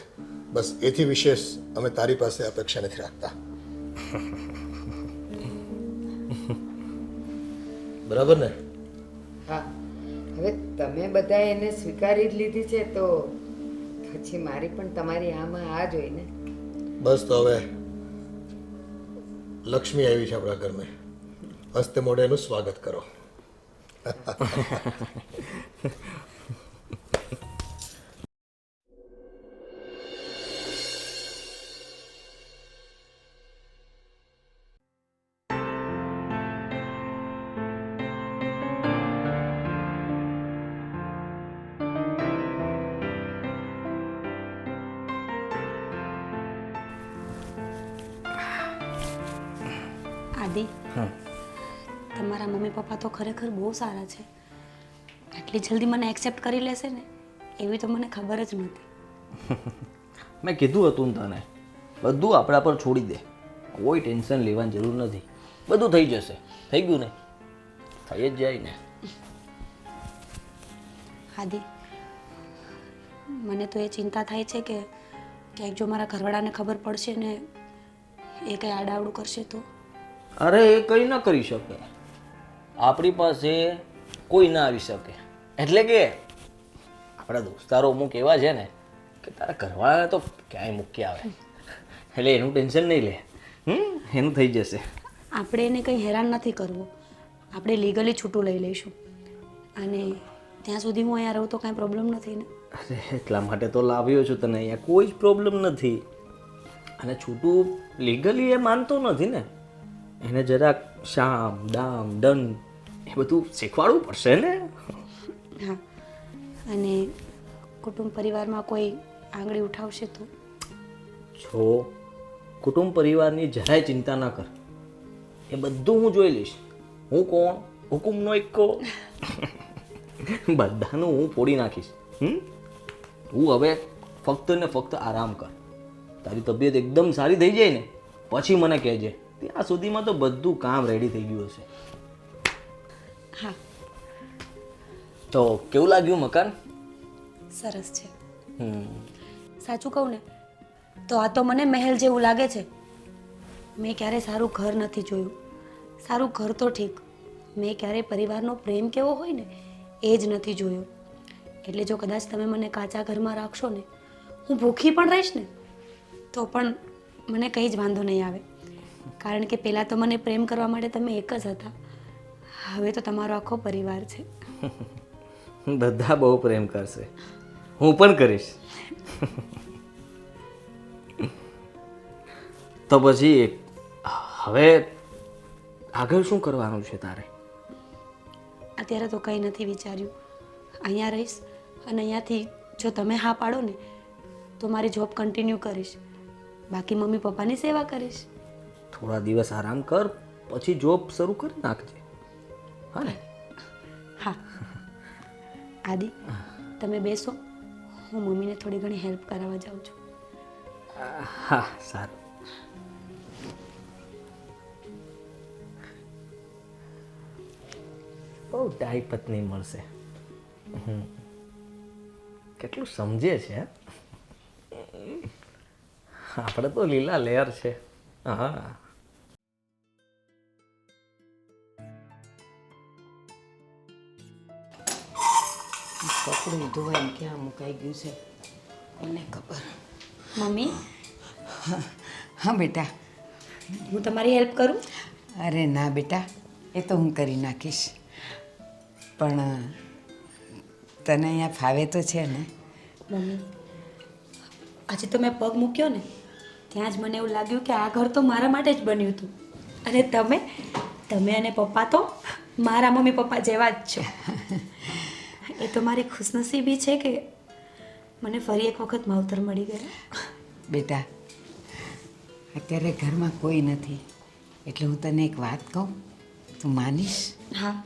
બસ એથી વિશેષ અમે તારી પાસે અપેક્ષા નથી રાખતા. બરાબર ને? હા, હવે તમે બધા એને સ્વીકારી જ લીધી છે, તો પછી મારી પણ તમારી આમાં આ જ હોય ને. બસ, તો હવે લક્ષ્મી આવી છે આપણા ઘરમાં, હસ્તે મોઢે એનું સ્વાગત કરો. આદિ, તમારા મમ્મી પપ્પા તો ખરેખર બહુ સારા છે. આટલી જલ્દી મને એક્સેપ્ટ કરી લેશે ને એવી તો મને ખબર જ નહોતી. મેં કીધું હતું ને તને, બધું આપણા પર છોડી દે, કોઈ ટેન્શન લેવાની જરૂર નથી. બધું થઈ જશે. થઈ ગયું ને? થઈ જ જાય ને. આદિ, મને તો એ ચિંતા થાય છે કે ક્યાંક જો મારા ઘરવાળાને ખબર પડશે ને એ કંઈ આડાવડું કરશે તો? અરે એ કંઈ ન કરી શકે. આપણી પાસે કોઈ ના આવી શકે. એટલે કે આપણા દોસ્તારો અમુક એવા છે ને કે તારા ઘરવાળાને તો ક્યાંય મૂકી આવે. એટલે એનું ટેન્શન નહીં લે. એનું થઈ જશે. આપણે એને કંઈ હેરાન નથી કરવું, આપણે લીગલી છૂટું લઈ લઈશું. અને ત્યાં સુધી હું અહીંયા રહું તો કાંઈ પ્રોબ્લેમ નથી ને? અરે એટલા માટે તો લાવ્યો છું તને અહીંયા, કોઈ જ પ્રોબ્લેમ નથી. અને છૂટું લીગલી એ માનતો નથી ને, એને જરાક શામ દામ દંડ એ બધું શીખવાડવું પડશે ને. હા, અને કુટુંબ પરિવારમાં કોઈ આંગળી ઉઠાવશે તો? જો કુટુંબ પરિવારની જરાય ચિંતા ના કર, એ બધું હું જોઈ લઈશ. હું કોણ? હુકુમનો એકો. બધાનું હું ફોડી નાખીશ. તું હવે ફક્ત ને ફક્ત આરામ કર. તારી તબિયત એકદમ સારી થઈ જાય ને પછી મને કહેજે. ત્યાં સુધીમાં તો બધું કામ રેડી થઈ ગયું હશે. હા. તો કેવું લાગ્યું મકાન? સરસ છે. હમ સાચું કહું ને તો આ તો મને મહેલ જેવું લાગે છે. મેં ક્યારેય સારું ઘર નથી જોયું. સારું ઘર તો ઠીક, મેં ક્યારેય પરિવારનો પ્રેમ કેવો હોય ને એ જ નથી જોયો. એટલે જો કદાચ તમે મને કાચા ઘરમાં રાખશો ને, હું ભૂખી પણ રહીશ ને તો પણ મને કંઈ જ વાંધો નહીં આવે. કારણ કે પહેલાં તો મને પ્રેમ કરવા માટે તમે એક જ હતા, હવે તો તમારો આખો પરિવાર છે. બધા બહુ પ્રેમ કરશે, હું પણ કરીશ. તો પછી હવે આગળ શું કરવાનું છે તારે? અત્યારે તો કંઈ નથી વિચાર્યું. અહીંયા રહીશ અને અહીંયાથી જો તમે હા પાડો ને તો મારી જોબ કન્ટિન્યુ કરીશ, બાકી મમ્મી પપ્પાની સેવા કરીશ. થોડા દિવસ આરામ કર, પછી જોબ શરૂ કરી નાખજે. હા ને? હા. આદિ, તમે બેસો, હું મમ્મીને થોડી ઘણી હેલ્પ કરાવવા જાઉં છું. હા સારું. બહુ ડાઈ પત્ની મળશે. કેટલું સમજે છે. આપણે તો લીલા લેયર છે. હા. કપડું ધોવાઈને ક્યાં મુકાઈ ગયું છે કોને ખબર. મમ્મી, હા બેટા. હું તમારી હેલ્પ કરું? અરે ના બેટા, એ તો હું કરી નાખીશ. પણ તને અહીંયા ફાવે તો છે ને? મમ્મી, આજે તો મેં પગ મૂક્યો ને ત્યાં જ મને એવું લાગ્યું કે આ ઘર તો મારા માટે જ બન્યું હતું. અને તમે અને પપ્પા તો મારા મમ્મી પપ્પા જેવા જ છો. એ તો મારી ખુશનસીબી છે કે મને ફરી એક વખત માવતર મળી ગયા. બેટા, અત્યારે ઘરમાં કોઈ નથી એટલે હું તને એક વાત કહું, તું માનીશ? હા.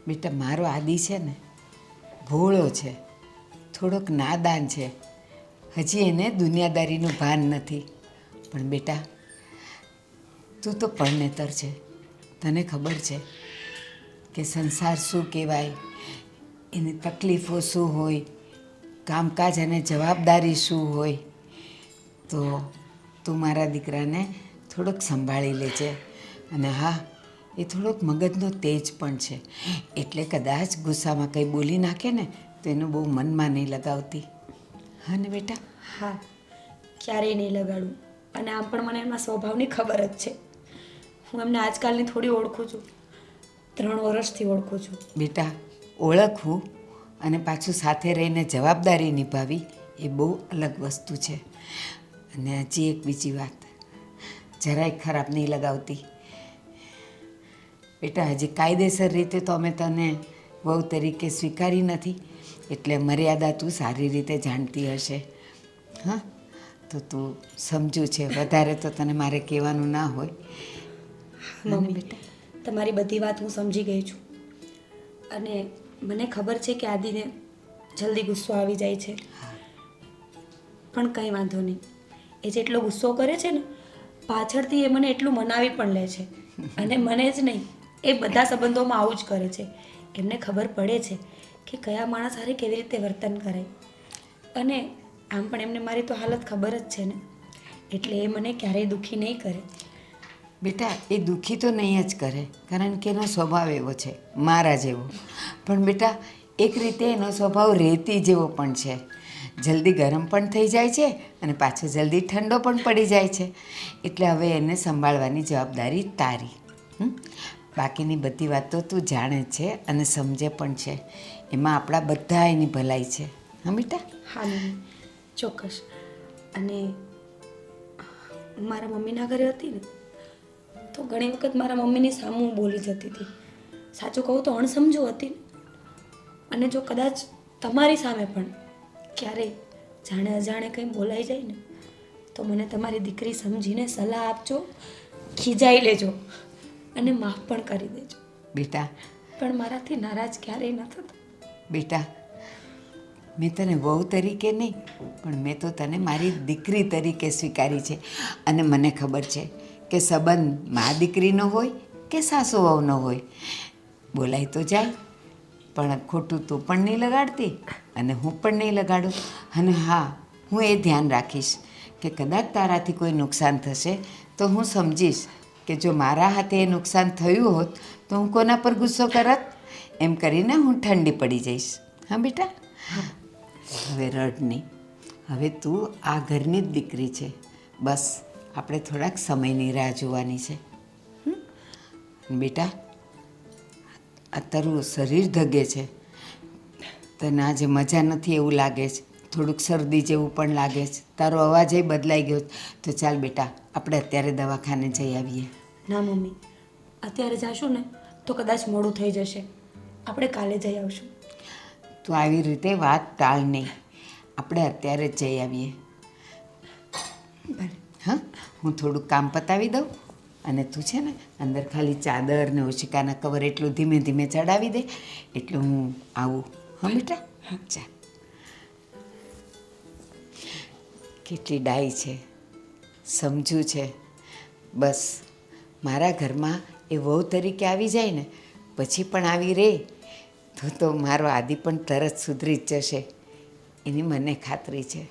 બેટા, મારો આદિ છે ને ભોળો છે, થોડોક નાદાન છે, હજી એને દુનિયાદારીનું ભાન નથી. પણ બેટા, તું તો પરણેતર છે, તને ખબર છે કે સંસાર શું કહેવાય, એની તકલીફો શું હોય, કામકાજ અને જવાબદારી શું હોય. તો તું મારા દીકરાને થોડોક સંભાળી લેજે. અને હા, એ થોડોક મગજનો તેજ પણ છે, એટલે કદાચ ગુસ્સામાં કંઈ બોલી નાખે ને તો એનું બહુ મનમાં નહીં લગાવતી. હા ને બેટા? હા, ક્યારેય નહીં લગાડું. અને આમ પણ મને એમના સ્વભાવની ખબર જ છે. હું એમને આજકાલની થોડી ઓળખું છું, 3 વર્ષથી ઓળખું છું. બેટા, ઓળખવું અને પાછું સાથે રહીને જવાબદારી નિભાવી એ બહુ અલગ વસ્તુ છે. અને હજી એક બીજી વાત, જરાય ખરાબ નહીં લગાવતી. બેટા, હજી કાયદેસર રીતે તો અમે તને વહુ તરીકે સ્વીકારી નથી, એટલે મર્યાદા તું સારી રીતે જાણતી હશે. હા, તો તું સમજુ છે, વધારે તો તને મારે કહેવાનું ના હોય. મમ્મી, બેટા, તમારી બધી વાત હું સમજી ગઈ છું. અને મને ખબર છે કે આદિને જલ્દી ગુસ્સો આવી જાય છે, પણ કંઈ વાંધો નહીં. એ જેટલો ગુસ્સો કરે છે ને પાછળથી એ મને એટલું મનાવી પણ લે છે. અને મને જ નહીં, એ બધા સંબંધોમાં આવું જ કરે છે. એમને ખબર પડે છે કે કયા માણસ હારે કેવી રીતે વર્તન કરાય. અને આમ પણ એમને મારી તો હાલત ખબર જ છે ને, એટલે એ મને ક્યારેય દુઃખી નહીં કરે. બેટા, એ દુઃખી તો નહીં જ કરે, કારણ કે એનો સ્વભાવ એવો છે, મારા જેવો. પણ બેટા, એક રીતે એનો સ્વભાવ રેતી જેવો પણ છે, જલ્દી ગરમ પણ થઈ જાય છે અને પાછો જલ્દી ઠંડો પણ પડી જાય છે. એટલે હવે એને સંભાળવાની જવાબદારી તારી. બાકીની બધી વાતો તું જાણે જ છે અને સમજે પણ છે. એમાં આપણા બધા એની ભલાઈ છે. હા બેટા? હા મમ્મી, ચોક્કસ. અને મારા મમ્મીના ઘરે હતી ને તો ઘણી વખત મારા મમ્મીની સામે હું બોલી જતી હતી. સાચું કહું તો અણસમજુ હતી ને. અને જો કદાચ તમારી સામે પણ ક્યારેય જાણે અજાણે કંઈ બોલાઈ જાય ને તો મને તમારી દીકરી સમજીને સલાહ આપજો, ખીજાઈ લેજો અને માફ પણ કરી દેજો. બેટા, પણ મારાથી નારાજ ક્યારેય ન થતા. બેટા, મેં તને વહુ તરીકે નહીં પણ મેં તો તને મારી દીકરી તરીકે સ્વીકારી છે. અને મને ખબર છે કે સંબંધ મા દીકરીનો હોય કે સાસુ વહુનો હોય, બોલાય તો જાય, પણ ખોટું તું પણ નહીં લગાડતી અને હું પણ નહીં લગાડું. અને હા, હું એ ધ્યાન રાખીશ કે કદાચ તારાથી કોઈ નુકસાન થશે તો હું સમજીશ કે જો મારા હાથે એ નુકસાન થયું હોત તો હું કોના પર ગુસ્સો કરત. એમ કરીને હું ઠંડી પડી જઈશ. હા બેટા? હવે રડ નહીં. હવે તું આ ઘરની જ દીકરી છે. બસ આપણે થોડાક સમયની રાહ જોવાની છે. બેટા, આ તારું શરીર ધગે છે, તને આજે મજા નથી એવું લાગે છે, થોડુંક શરદી જેવું પણ લાગે છે, તારો અવાજ એ બદલાઈ ગયો. તો ચાલ બેટા, આપણે અત્યારે દવાખાને જઈ આવીએ. ના મમ્મી, અત્યારે જાશું ને તો કદાચ મોડું થઈ જશે. આપણે કાલે જઈ આવશું. તું આવી રીતે વાત ટાળ નહીં. આપણે અત્યારે જ જઈ આવીએ. હા, હું થોડુંક કામ પતાવી દઉં અને તું છે ને અંદર ખાલી ચાદર ને ઓશિકાના કવર એટલું ધીમે ધીમે ચડાવી દે એટલે હું આવું. હા બેટા? ચાલ. કેટલી ડાઈ છે, સમજુ છે. બસ મારા ઘરમાં એ વહુ તરીકે આવી જાય ને પછી પણ આવી રહે તો મારો આદિ પણ તરત સુધરી જ જશે, એની મને ખાતરી છે.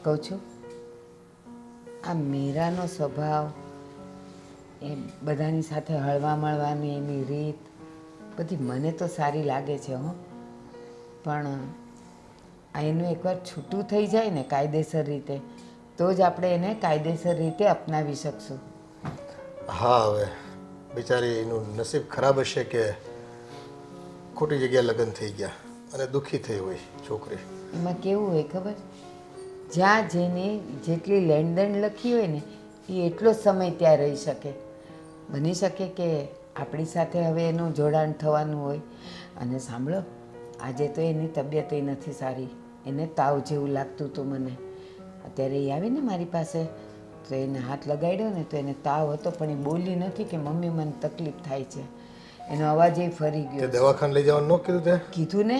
કહું છું, આ મીરાનો સ્વભાવ, એ બધાની સાથે હળવા મળવાની એની રીત બધી મને તો સારી લાગે છે. હો, પણ આ એનું એકવાર છૂટું થઈ જાય ને કાયદેસર રીતે તો જ આપણે એને કાયદેસર રીતે અપનાવી શકશું. હા, હવે બિચારી એનું નસીબ ખરાબ હશે કે ખોટી જગ્યાએ લગ્ન થઈ ગયા અને દુઃખી થઈ હોય છોકરી. એમાં કેવું હોય ખબર, જ્યાં જેની જેટલી લેણદેણ લખી હોય ને એ એટલો સમય ત્યાં રહી શકે. બની શકે કે આપણી સાથે હવે એનું જોડાણ થવાનું હોય. અને સાંભળો, આજે તો એની તબિયત નથી સારી, એને તાવ જેવું લાગતું હતું મને. અત્યારે એ આવીને મારી પાસે તો એને હાથ લગાડ્યો ને તો એને તાવ હતો પણ એ બોલી નથી કે મમ્મી મને તકલીફ થાય છે. એનો અવાજ એ ફરી ગયો. દવાખાને લઈ જવાનું ન કીધું તે? કીધું ને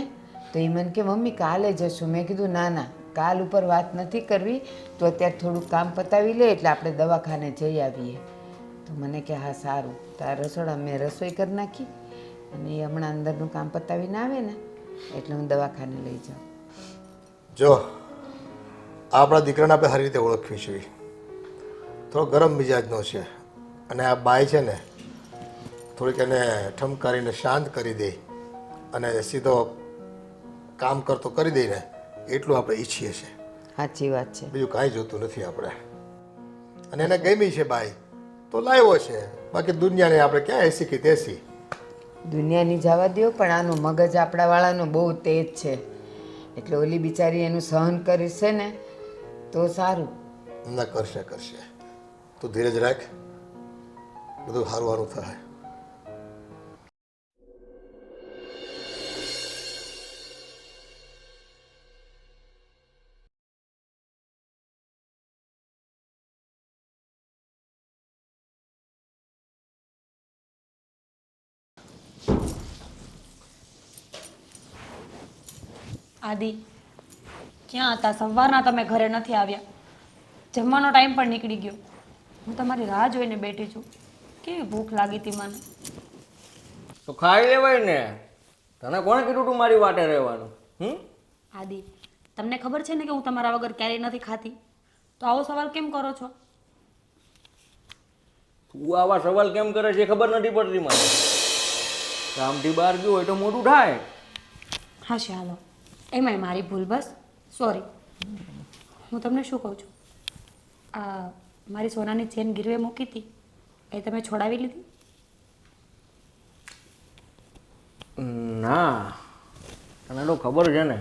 તો એ મને કે મમ્મી કાલે જશું. મેં કીધું ના ના, કાલ ઉપર વાત નથી કરવી, તો અત્યારે થોડુંક કામ પતાવી લે એટલે આપણે દવાખાને જઈ આવીએ. તો મને કે હા સારું. તારા રસોડા મેં રસોઈ કરી નાખી અને એ હમણાં અંદરનું કામ પતાવીને આવે ને એટલે હું દવાખાને લઈ જાઉં. જો આપણા દીકરાને આપણે સારી રીતે ઓળખવી છે. થોડો ગરમ મિજાજનો છે અને આ બાઈ છે ને થોડીક એને ઠમકારીને શાંત કરી દે અને સીધો કામ કરતો કરી દઈને એટલું આપણે ઈચ્છીએ છીએ. સાચી વાત છે. બીજું કાંઈ જોતું નથી આપણે. અને એને ગમી છે બાઈ તો લાવ્યો છે, બાકી દુનિયાને આપણે ક્યાં એસી કે તેસી. દુનિયાની જવા દો, પણ આનું મગજ આપણાવાળાનું બહુ તેજ છે એટલે ઓલી બિચારી એનું સહન કરશે ને તો સારું. ના, કરશે કરશે. તું ધીરજ રાખ, બધું સારું સારું થાય. આદિ, ક્યાં હતા? સવારના તમે ઘરે નથી આવ્યા, જમવાનો ટાઈમ પણ નીકળી ગયો. હું તમારી રાહ જોઈને બેઠી છું. કેવી ભૂખ લાગી હતી મને. તો ખાઈ લેવાય ને. તને કોણે કીધું તું મારી વાટે રહેવાનું? આદિ, તમને ખબર છે ને કે હું તમારા વગર ક્યારેય નથી ખાતી, તો આવો સવાલ કેમ કરો છો? તું આવા સવાલ કેમ કરે છે એ ખબર નથી પડતી મને. કામથી બહાર ગયો હોય તો મોટું થાય. હા ચાલો, એમાંય મારી ભૂલ, બસ સોરી. હું તમને શું કહું છું, આ મારી સોનાની ચેન ગીરવે મૂકી હતી એ તમે છોડાવી લીધી? ના, તને તો ખબર છે ને,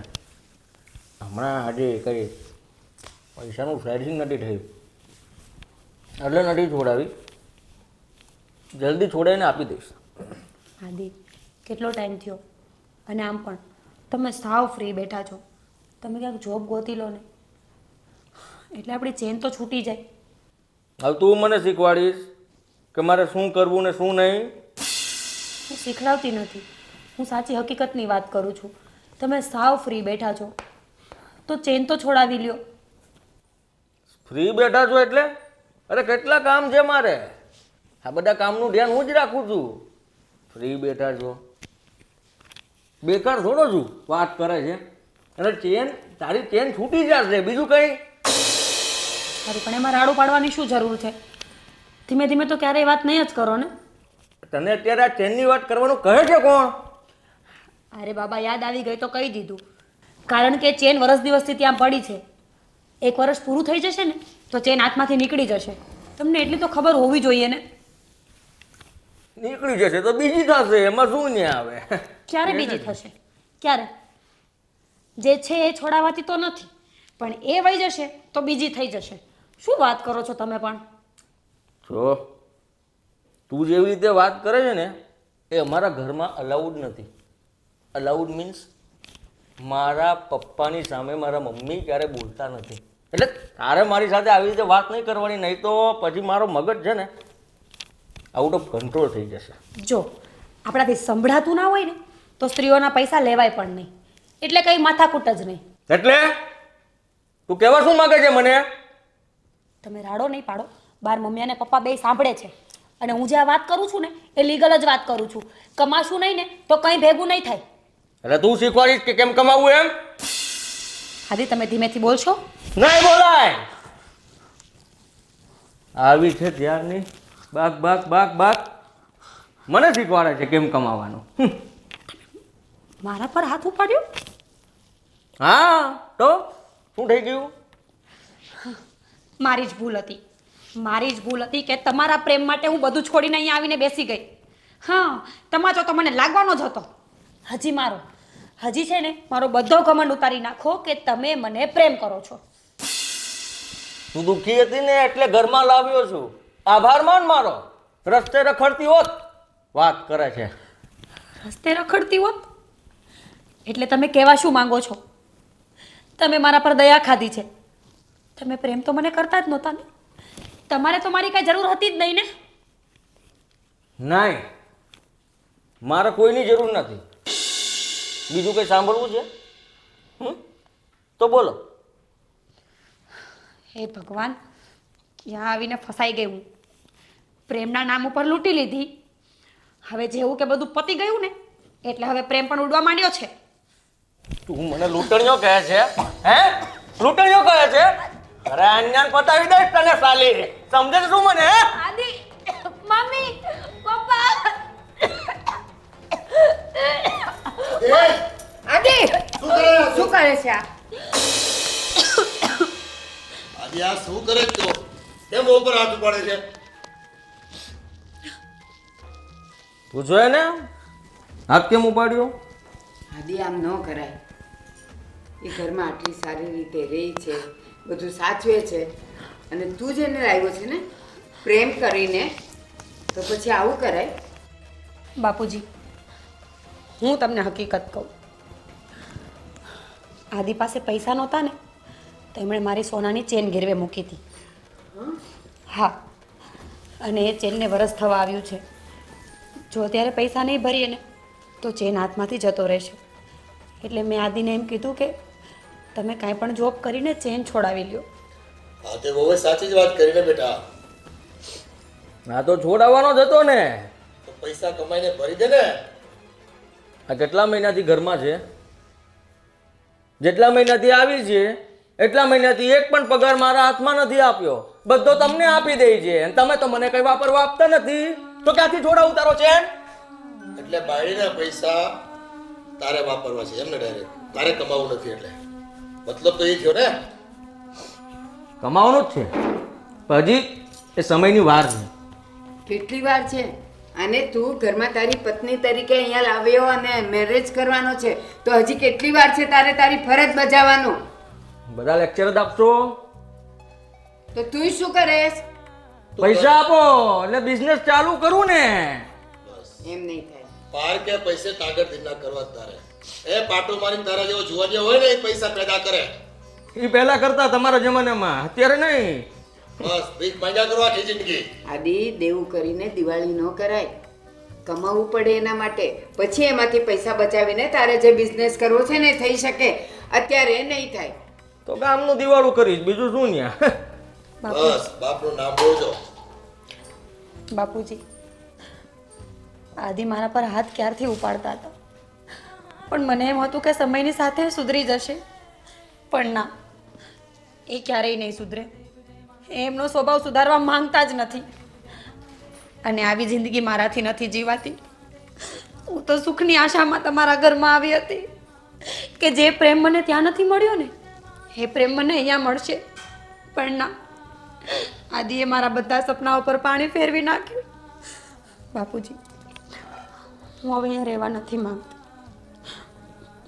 હમણાં આજે કંઈ પૈસાનું સેટિંગ નથી થયું એટલે નથી છોડાવી. જલ્દી છોડાવીને આપી દઈશ. આદિ, કેટલો ટાઈમ થયો, અને આમ પણ તમે સાવ ફ્રી બેઠા છો. તમે ક્યાંક જોબ ગોતી લો ને, એટલે આપણી ચેન તો છૂટી જાય. હવે તું મને શીખવાડીશ કે મારે શું કરવું ને શું નહીં? હું શીખડાવતી નથી, હું સાચી હકીકતની વાત કરું છું. તમે સાવ ફ્રી બેઠા છો તો ચેન તો છોડાવી લ્યો. ફ્રી બેઠા છો એટલે? અરે કેટલા કામ છે મારે, આ બધા કામનું ધ્યાન હું જ રાખું છું. ફ્રી બેઠા છો, બેકાર થોડો છું વાત કરે છે. અને ચેન, તારી ચેન છૂટી જશે, બીજું કંઈ. સારું, પણ એમાં રાડું પાડવાની શું જરૂર છે? ધીમે ધીમે તો ક્યારેય વાત નહીં જ કરો ને. તને અત્યારે આ ચેનની વાત કરવાનું કહે છે કોણ? અરે બાબા, યાદ આવી ગઈ તો કહી દીધું. કારણ કે ચેન વર્ષ દિવસથી ત્યાં પડી છે. એક વર્ષ પૂરું થઈ જશે ને તો ચેન હાથમાંથી નીકળી જશે. તમને એટલી તો ખબર હોવી જોઈએ ને. નીકળી જશે તો બીજી થશે, એમાં શું ને આવે? ક્યારે બીજી થશે? ક્યારે? જે છે એ છોડાવાતી તો નથી, પણ એ વહી જશે તો બીજી થઈ જશે. શું વાત કરો છો તમે પણ? જો તું જેવી રીતે વાત કરે છે ને એ અમારા ઘરમાં અલાઉડ નથી. અલાઉડ મીન્સ મારા પપ્પાની સામે મારા મમ્મી ક્યારે બોલતા નથી. એટલે તારે મારી સાથે આવી રીતે વાત નહીં કરવાની, નહીં તો પછી મારો મગજ છે ને આઉટ ઓફ કંટ્રોલ થઈ જશે. જો આપણાથી સંભળાતું ના હોય ને તો સ્ત્રીઓના પૈસા લેવાય પણ નહીં. એટલે કંઈ માથાકૂટ જ નહીં. એટલે તું કહેવા શું માંગે છે મને? તમે રાડો નહીં પાડો. બાર મમ્મી અને પપ્પા બે સાંભળે છે, અને હું જે આ વાત કરું છું ને એ લીગલ જ વાત કરું છું. કમાશું નહીં ને તો કંઈ ભેગું નહીં થાય. એટલે તું શીખવાડીશ કે કેમ કમાવું એમ? આદિ, તમે ધીમેથી બોલશો? નહીં બોલાય. આવી છે ત્યારની બાક બાક બાક બાક મને શીખવાડે છે કેમ કમાવાનું. મારા પર હાથ ઉપાડ્યો? હા તો શું થઈ ગયું? મારી જ ભૂલ હતી. મારી જ ભૂલ હતી કે તમારા પ્રેમ માટે હું બધું છોડીને અહીંયા આવીને બેસી ગઈ. હા, તમાચો તો મને લાગવાનો જ હતો. હજી છે ને મારો બધો ઘમંડ ઉતારી નાખો કે તમે મને પ્રેમ કરો છો. તું દુઃખી હતી ને એટલે ઘરમાં લાવ્યો છું. આભાર માન મારો. રસ્તે રખડતી હોત વાત કરે છે. રસ્તે રખડતી હોત એટલે તમે કહેવા શું માંગો છો? તમે મારા પર દયા ખાધી છે. તમે પ્રેમ તો મને કરતા જ નહોતા ને. તમારે તો મારી કાંઈ જરૂર હતી જ નહીં ને. નહીં, મારે કોઈની જરૂર નથી. બીજું કંઈ સાંભળવું છે? તો બોલો. હે ભગવાન, ત્યાં આવીને ફસાઈ ગઈ હું. પ્રેમના નામ ઉપર લૂંટી લીધી. હવે જેવું કે બધું પતી ગયું ને એટલે હવે પ્રેમ પણ ઉડવા માંડ્યો છે. તું મને લૂંટણીઓ કહે છે? હે, લૂંટણીઓ કહે છે? અરે અન્યાન પતાવી દઈશ તને સાલી. સમજે છે શું મને? આદિ, મમ્મી, પપ્પા. આદિ, શું કરે છે આ? આજે આ શું કરે છે તું? કેમ ઉપર હાથ ઉપાડે છે? પૂછો એને હાથ કેમ ઉપાડ્યો? આદિ, આમ ન કરાય. એ ઘરમાં આટલી સારી રીતે રહી છે, બધું સાચવે છે, અને તું જેને લાવ્યો છે ને પ્રેમ કરીને, તો પછી આવું કરાય? બાપુજી, હું તમને હકીકત કહું. આદિ પાસે પૈસા નહોતા ને તો એમણે મારી સોનાની ચેન ગીરવે મૂકી હતી. હા, અને એ ચેનને વરસ થવા આવ્યું છે. જો અત્યારે પૈસા નહીં ભરીએ ને તો ચેન હાથમાંથી જતો રહેશે. એટલે મેં આદિને એમ કીધું કે તમે કાંઈ પણ જોબ કરીને ચેન છોડાવી લ્યો. હા, તે બહુ સાચી જ વાત કરીને બેટા. આ તો છોડાવવાનો જ હતો ને. તો પૈસા કમાઈને ભરી દે ને. આ કેટલા મહિનાથી ઘરમાં છે? જેટલા મહિનાથી આવી છે એટલા મહિનાથી એક પણ પગાર મારા હાથમાં નથી આપ્યો. બધો તમને આપી દે છે અને તમે તો મને કઈ વાપરવા આપતા નથી. તો ક્યાંથી છોડાવું તારો ચેન? એટલે બાયડીના પૈસા તારે વાપરવા છે એમને ડાયરેક્ટ તારે કમાવું નથી એટલે મતલબ તો એ થયો ને. કમાવાનું જ છે પણ હજી એ સમયની વાર છે. કેટલી વાર છે અને તું ઘરમાં તારી પત્ની તરીકે અહીંયા લાવ્યો અને મેરેજ કરવાનો છે તો હજી કેટલી વાર છે તારે તારી ફરજ બજાવવાનું. બધા લેક્ચર જ આપશો, તો તું શું કરેશ? પૈસા આપો એટલે બિઝનેસ ચાલુ કરું ને. એમ નહીં થાય. પાર કે પૈસે કાગળ ધીના કરવા જ તારે. એ પાટો મારીને તારા જેવો જુવાનિયા હોય ને એ પૈસા પેદા કરે. એ પહેલા કરતા તમારા જમાનામાં, અત્યારે નહીં. બસ ભીખ માંગ્યા કરવા આખી જિંદગી. આદિ દેવું કરીને દિવાળી ન કરાય. કમાવવું પડે એના માટે પછી એમાંથી પૈસા બચાવીને તારે જે બિઝનેસ કરવો છે ને એ થઈ શકે. અત્યારે નહીં થાય. તો ગામનું દિવાળું કરીશ, બીજું શું ન્યા. બસ બાપનું નામ બોલજો. બાપુજી, આદિ મારા પર હાથ ક્યારથી ઉપાડતા હતા, પણ મને એમ હતું કે સમયની સાથે સુધરી જશે, પણ ના, એ ક્યારેય નહીં સુધરે. એમનો સ્વભાવ સુધારવા માંગતા જ નથી અને આવી જિંદગી મારાથી નથી જીવાતી. હું તો સુખની આશામાં તમારા ઘરમાં આવી હતી કે જે પ્રેમ મને ત્યાં નથી મળ્યો ને એ પ્રેમ મને અહીંયા મળશે, પણ ના, આદિએ મારા બધા સપનાઓ પર પાણી ફેરવી નાખ્યું. બાપુજી, હું હવે અહીંયા રહેવા નથી માંગતી.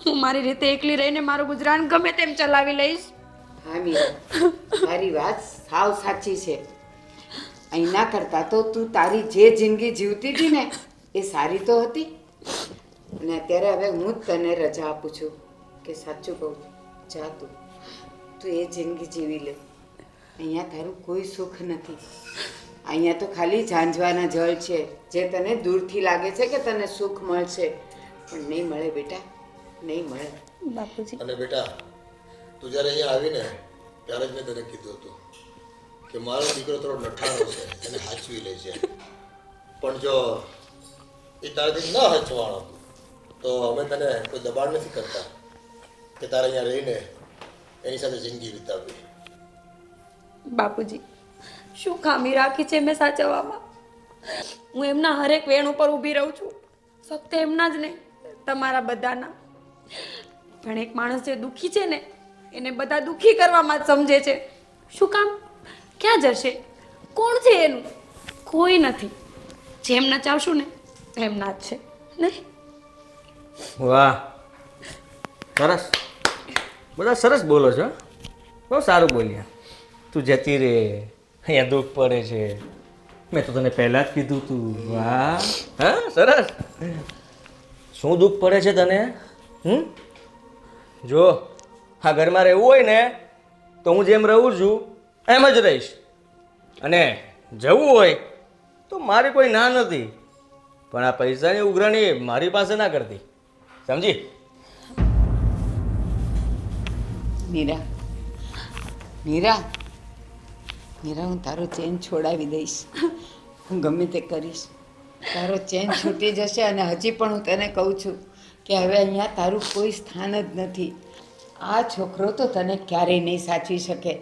હું મારી રીતે એકલી રહીને મારું ગુજરાન ગમે તેમ ચલાવી લઈશ. હા મીરા, તારી વાત સાવ સાચી છે. અહીંના કરતા તો તું તારી જે જિંદગી જીવતી હતી ને એ સારી તો હતી. અને અત્યારે હવે હું જ તને રજા આપું છું કે સાચું કહું, જા તું એ જિંદગી જીવી લે. અહીંયા તારું કોઈ સુખ નથી. અહીંયા તો ખાલી ઝાંઝવાના જળ છે જે તને દૂરથી લાગે છે કે તને સુખ મળશે, પણ નહીં મળે બેટા, નહીં મળે. બાપુજી, અને બેટા તું જ્યારે અહીંયા આવીને ત્યારે જ મેં તને કીધું હતું કે મારો દીકરો થોડો નઠારો છે એને હાચવી લે છે, પણ જો એ તારાથી ન હચવાણો તો અમે તને કોઈ દબાણ નથી કરતા કે તારે અહીંયા રહીને એની સાથે જિંદગી વિતાવવી. બાપુજી, શું ખામી રાખી છે મેં સાચવવામાં? હું એમના હરેક વેણ ઉપર ઊભી રહું છું, ફક્ત એમના જ નહીં, તમારા બધાના. પણ એક માણસ જે દુઃખી છે ને એને બધા દુઃખી કરવામાં જ સમજે છે. શું કામ? ક્યાં જશે? કોણ છે એનું? કોઈ નથી. જેમ નચાવશું ને એમના જ છે નહીં. વાહ, સરસ, બધા સરસ બોલો છો, બહુ સારું બોલ્યા. તું જતી રે, અહીંયા દુઃખ પડે છે, મેં તો તને પહેલાં જ કીધું તું. વાહ, હા સરસ. શું દુઃખ પડે છે તને? જો આ ઘરમાં રહેવું હોય ને તો હું જેમ રહું છું એમ જ રહીશ, અને જવું હોય તો મારી કોઈ ના નથી, પણ આ પૈસાની ઉઘરાણી મારી પાસે ના કરતી, સમજી? મીરા, મીરા, મીરા, હું તારો ચેન છોડાવી દઈશ. હું ગમે તે કરીશ, તારો ચેન છૂટી જશે. અને હજી પણ હું તને કહું છું કે હવે અહીંયા તારું કોઈ સ્થાન જ નથી. આ છોકરો તો તને ક્યારેય નહીં સાચવી શકે.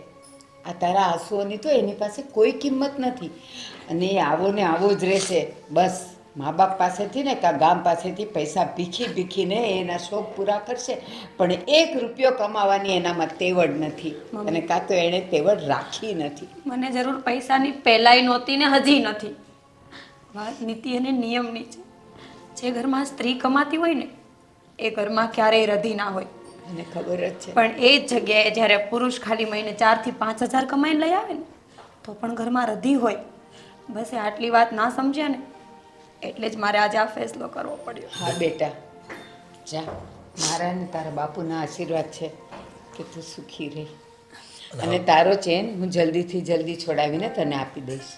આ તારા આંસુઓની તો એની પાસે કોઈ કિંમત નથી, અને એ આવો ને આવો જ રહેશે. બસ મા બાપ પાસેથી ને કાં ગામ પાસેથી પૈસા ભીખી ભીખીને એના શોખ પૂરા કરશે, પણ 1 રૂપિયો કમાવાની એનામાં તેવડ નથી, અને કાં તો એણે તેવડ રાખી નથી. મને જરૂર પૈસાની પહેલાંય નહોતી ને હજી નથી. વાત નીતિ અને નિયમની છે. જે ઘરમાં સ્ત્રી કમાતી હોય ને એ ઘરમાં ક્યારેય રધી ના હોય. મને ખબર જ છે. પણ એ જ જગ્યાએ જ્યારે પુરુષ ખાલી મહિને 4 થી 5 હજાર કમાઈને લઈ આવે ને તો પણ ઘરમાં રધી હોય. બસ એ આટલી વાત ના સમજ્યા ને એટલે જ મારે આજે આ ફેસલો કરવો પડ્યો. હા બેટા, જા, મારા ને તારા બાપુના આશીર્વાદ છે કે તું સુખી રહી. અને તારો ચેન હું જલ્દીથી જલ્દી છોડાવીને તને આપી દઈશ.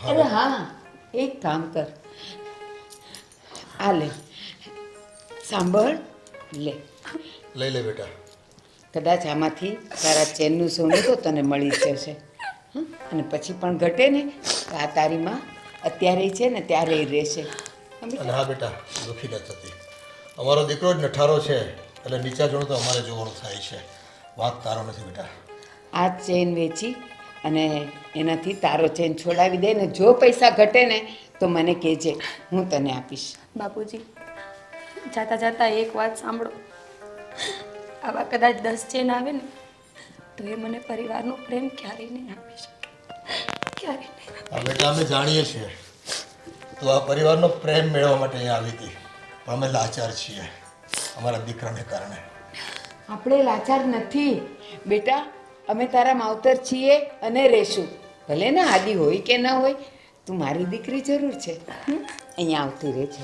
અરે હા, એક કામ કર, આ લે, સાંભળ, લે લઈ લે બેટા. કદાચ આમાંથી તારા ચેનનું સોનું તો તને મળી જ જશે. અને પછી પણ ઘટે ને તો આ તારી માં અત્યારે છે ને ત્યારે રહેશે. અને હા બેટા, દુઃખી ન થતી. અમારો દીકરો જ નઠારો છે એટલે નીચા જોડું તો અમારે જોવાનું થાય છે. વાત તારો નથી બેટા. આ ચેન વેચી અને એનાથી તારો ચેન છોડાવી દે ને જો પૈસા ઘટે ને તો મને કહેજે, હું તને આપીશ. બાપુજી, જાતા જાતા એક વાત સાંભળો. આવા કદાચ 10 ચેન આવે ને તો એ મને પરિવારનો પ્રેમ ક્યારેય નહીં આપી શકે. ક્યારેય નહીં. આ બેટા અમે જાણીએ છીએ તો આ પરિવારનો પ્રેમ મેળવવા માટે અહીંયા આવી હતી, પણ અમે લાચાર છીએ અમારા દીકરાને કારણે. આપણે લાચાર નથી બેટા, અમે તારા માવતર છીએ અને રહેશું. ભલે ને આદિ હોય કે ના હોય, તું મારી દીકરી જરૂર છે. અહીંયા આવતી રહે છે.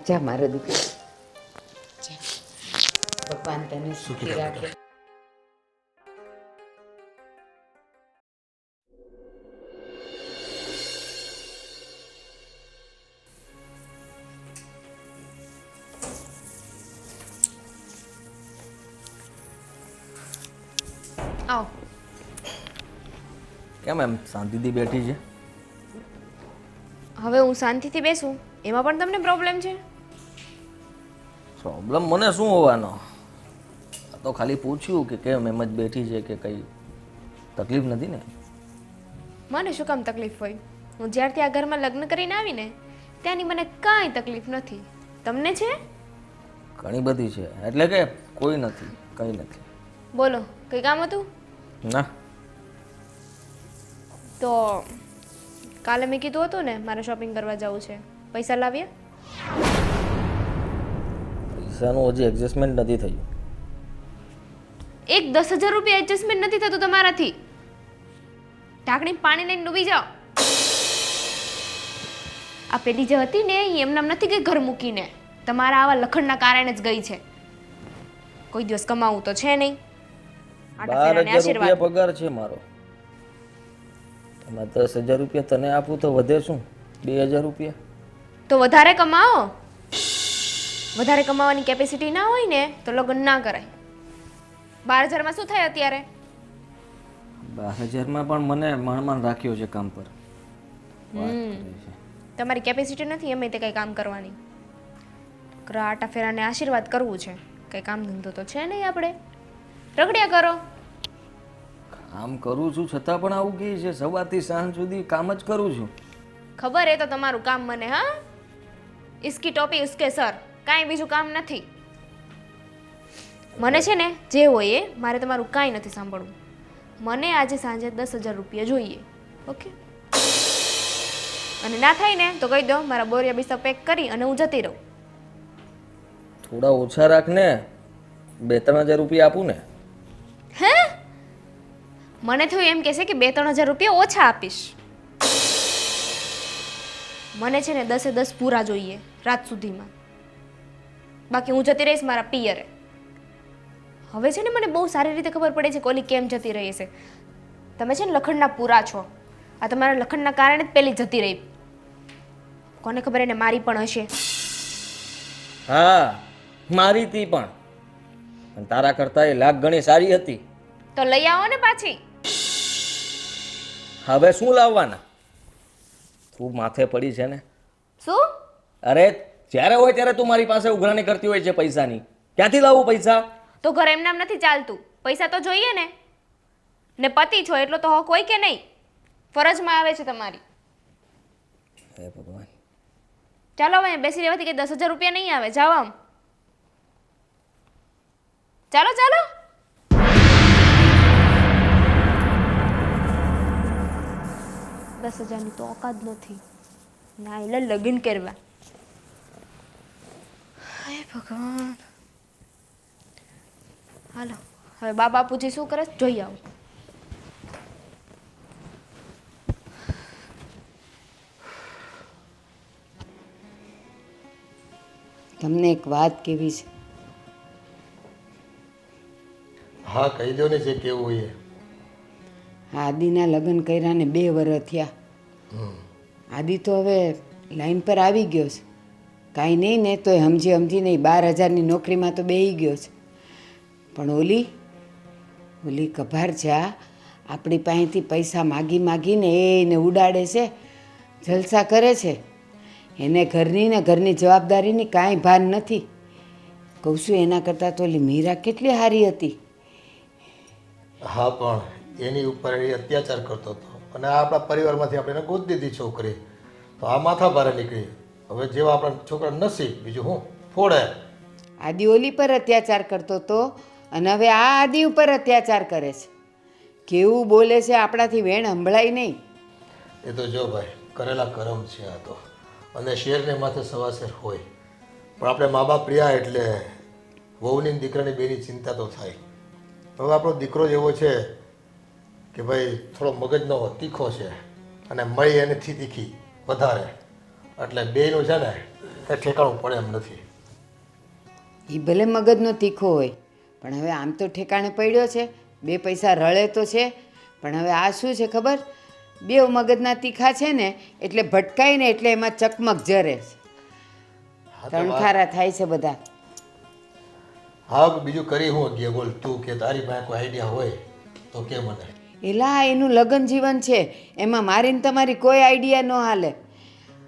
જા મારો દીકરો જા. ભગવાન તને સુખી રાખે. આવો. કેમ એમ શાંતિથી બેઠી છે? હવે હું શાંતિથી બેસું એમાં પણ તમને પ્રોબ્લેમ છે? પ્રોબ્લેમ મને શું હોવાનો? આ તો ખાલી પૂછ્યું કે કેમ એમ જ બેઠી છે, કે કંઈ તકલીફ નથી ને? મને શું કામ તકલીફ હોય? હું જ્યારથી આ ઘરમાં લગ્ન કરીને આવીને ત્યાંની મને કાંઈ તકલીફ નથી. તમને છે? ઘણી બધી છે. એટલે કે કોઈ નથી, કંઈ નથી. બોલો, કંઈ કામ હતું? ના. તો કાલે મેં કીધું હતું ને મારે શોપિંગ કરવા જવું છે, પૈસા લાવ્યા? પૈસાનું હજી એડજસ્ટમેન્ટ નથી થયું. એક 10,000 રૂપિયા એડજસ્ટમેન્ટ નથી થતું તમારાથી? ઢાંકણી પાણી લઈને ડૂબી જાઓ. આ પેલી જે હતી ને એ એમનામ નથી ગઈ ઘર મૂકીને, તમારા આવા લખણના કારણે જ ગઈ છે. કોઈ દિવસ કમાવું તો છે નહીં. 12,000 રૂપિયા પગાર છે મારો. એમાં 10,000 રૂપિયા તને આપું તો વધે શું? 2,000 રૂપિયા. તો વધારે કમાઓ. વધારે કમાવાની કેપેસિટી ના હોય ને તો લગ્ન ના કરાય. 12,000માં શું થાય અત્યારે? 12,000માં પણ મને માણ રાખ્યો છે કામ પર. તમારી કેપેસિટી નથી એમ તે કંઈ કામ કરવાની. આટા ફેરાને આશીર્વાદ કરવું છે, કંઈ કામ ધંધો તો છે નહીં. આપણે રગડ્યા કરો. કામ કરું છું છતાં પણ આવું કહે છે. સવારથી સાંજ સુધી કામ જ કરું છું. ખબર એ તો તમારું કામ મને. હા, ઇસકી ટોપી ઉસકે સર, કાંઈ બીજું કામ નથી. મને છે ને જે હોય એ, મારે તમારું કાંઈ નથી સાંભળવું. મને આજે સાંજે 10,000 રૂપિયા જોઈએ. ઓકે? અને ના થાય ને તો કહી દો, મારા બોરિયા બિસ્તા પેક કરી અને હું જતી રહું. થોડા ઓછા રાખ ને. 2-3,000 રૂપિયા આપું ને. હે? મને થયું એમ કહેશે કે 2-3,000 રૂપિયા ઓછા આપીશ. મને છે ને 10 પૂરા જોઈએ રાત સુધીમાં. બાકી હું જતી રહીશ મારા પિયરે. હવે છે ને મને બહુ સારી રીતે ખબર પડે છે કે ઓલી કેમ જતી રહી છે. તમે છે ને લખણના પૂરા છો. આ તમારા લખણના કારણે જ પેલી જતી રહી. કોને ખબર એને મારી પણ હશે. હા, મારી તી પણ તારા કરતા એ લાખ ગણી સારી હતી. તો લઈ આવો ને પાછી. હવે શું લાવવાના? તું માથે પડી છે ને. શું? અરે જ્યારે હોય ત્યારે તું મારી પાસે ઉઘરાણી કરતી હોય છે પૈસાની. ક્યાંથી લાવું પૈસા? તો ઘર એમ નામ નથી ચાલતું. પૈસા તો જોઈએ ને. ને પતિ છો એટલો તો હક હોય કે નહીં? ફરજમાં આવે છે તમારી. હે ભગવાન. ચાલો હવે બેસી રહેવાથી કે 10,000 રૂપિયા નહીં આવે. જાઓ આમ. ચાલો ચાલો. દસ હજારની તો ઓકાત નથી ના એટલે લગ્ન કરવા. હે ભગવાન. હાલો હવે બા બાપુજી શું કરે જોઈ આવું. તમને એક વાત કેવી છે. હા કહી દો ને જે કેવું હોય એ. આદિના લગ્ન કર્યા ને 2 વર્ષ થયા. આદિ તો હવે લાઈન પર આવી ગયો છે. કાંઈ નહીં ને તો સમજી નહીં 12,000ની નોકરીમાં તો બેસી ગયો છે. પણ ઓલી કભાર જા આપણી પાસેથી પૈસા માગીને એને ઉડાડે છે, જલસા કરે છે. એને ઘરની જવાબદારીની કાંઈ ભાન નથી. કહું છું એના કરતાં તો ઓલી મીરા કેટલી સારી હતી. હા પણ એની ઉપર એ અત્યાચાર કરતો હતો અને આ આપણા પરિવારમાંથી આપણે એને ગોતી દીધી છોકરી. તો આ માથા ભારે નીકળી. હવે જેવા આપણા છોકરા નસીબ બીજું હું ફોડે. આદિ ઓલી પર અત્યાચાર કરતો હતો અને હવે આ આદિ ઉપર અત્યાચાર કરે છે. કેવું બોલે છે, આપણાથી વેણ સંભળાય નહીં. એ તો જો ભાઈ કરેલા કરમ છે આ તો, અને શેરને માથે સવાશેર હોય. પણ આપણે મા બાપ રહ્યા એટલે વહુની ને દીકરાની બેની ચિંતા તો થાય. હવે આપણો દીકરો જ એવો છે કે ભાઈ થોડો મગજનો તીખો છે અને મળી એનેથી તીખી વધારે, એટલે બેયનું છે ને એ ઠેકાણું પડે એમ નથી. એ ભલે મગજનો તીખો હોય પણ હવે આમ તો ઠેકાણે પડ્યો છે, 2 પૈસા રળે તો છે. પણ હવે આ શું છે ખબર, 2 મગજના તીખા છે ને એટલે ભટકાય ને એટલે એમાં ચકમક જરે છે, તણખારા થાય છે બધા. હા બીજું કરી હું ગયા બોલ તું, કે તારી પાસે કોઈ આઈડિયા હોય તો કે મને. એલા એનું લગ્ન જીવન છે, એમાં મારીને તમારી કોઈ આઈડિયા ન હાલે.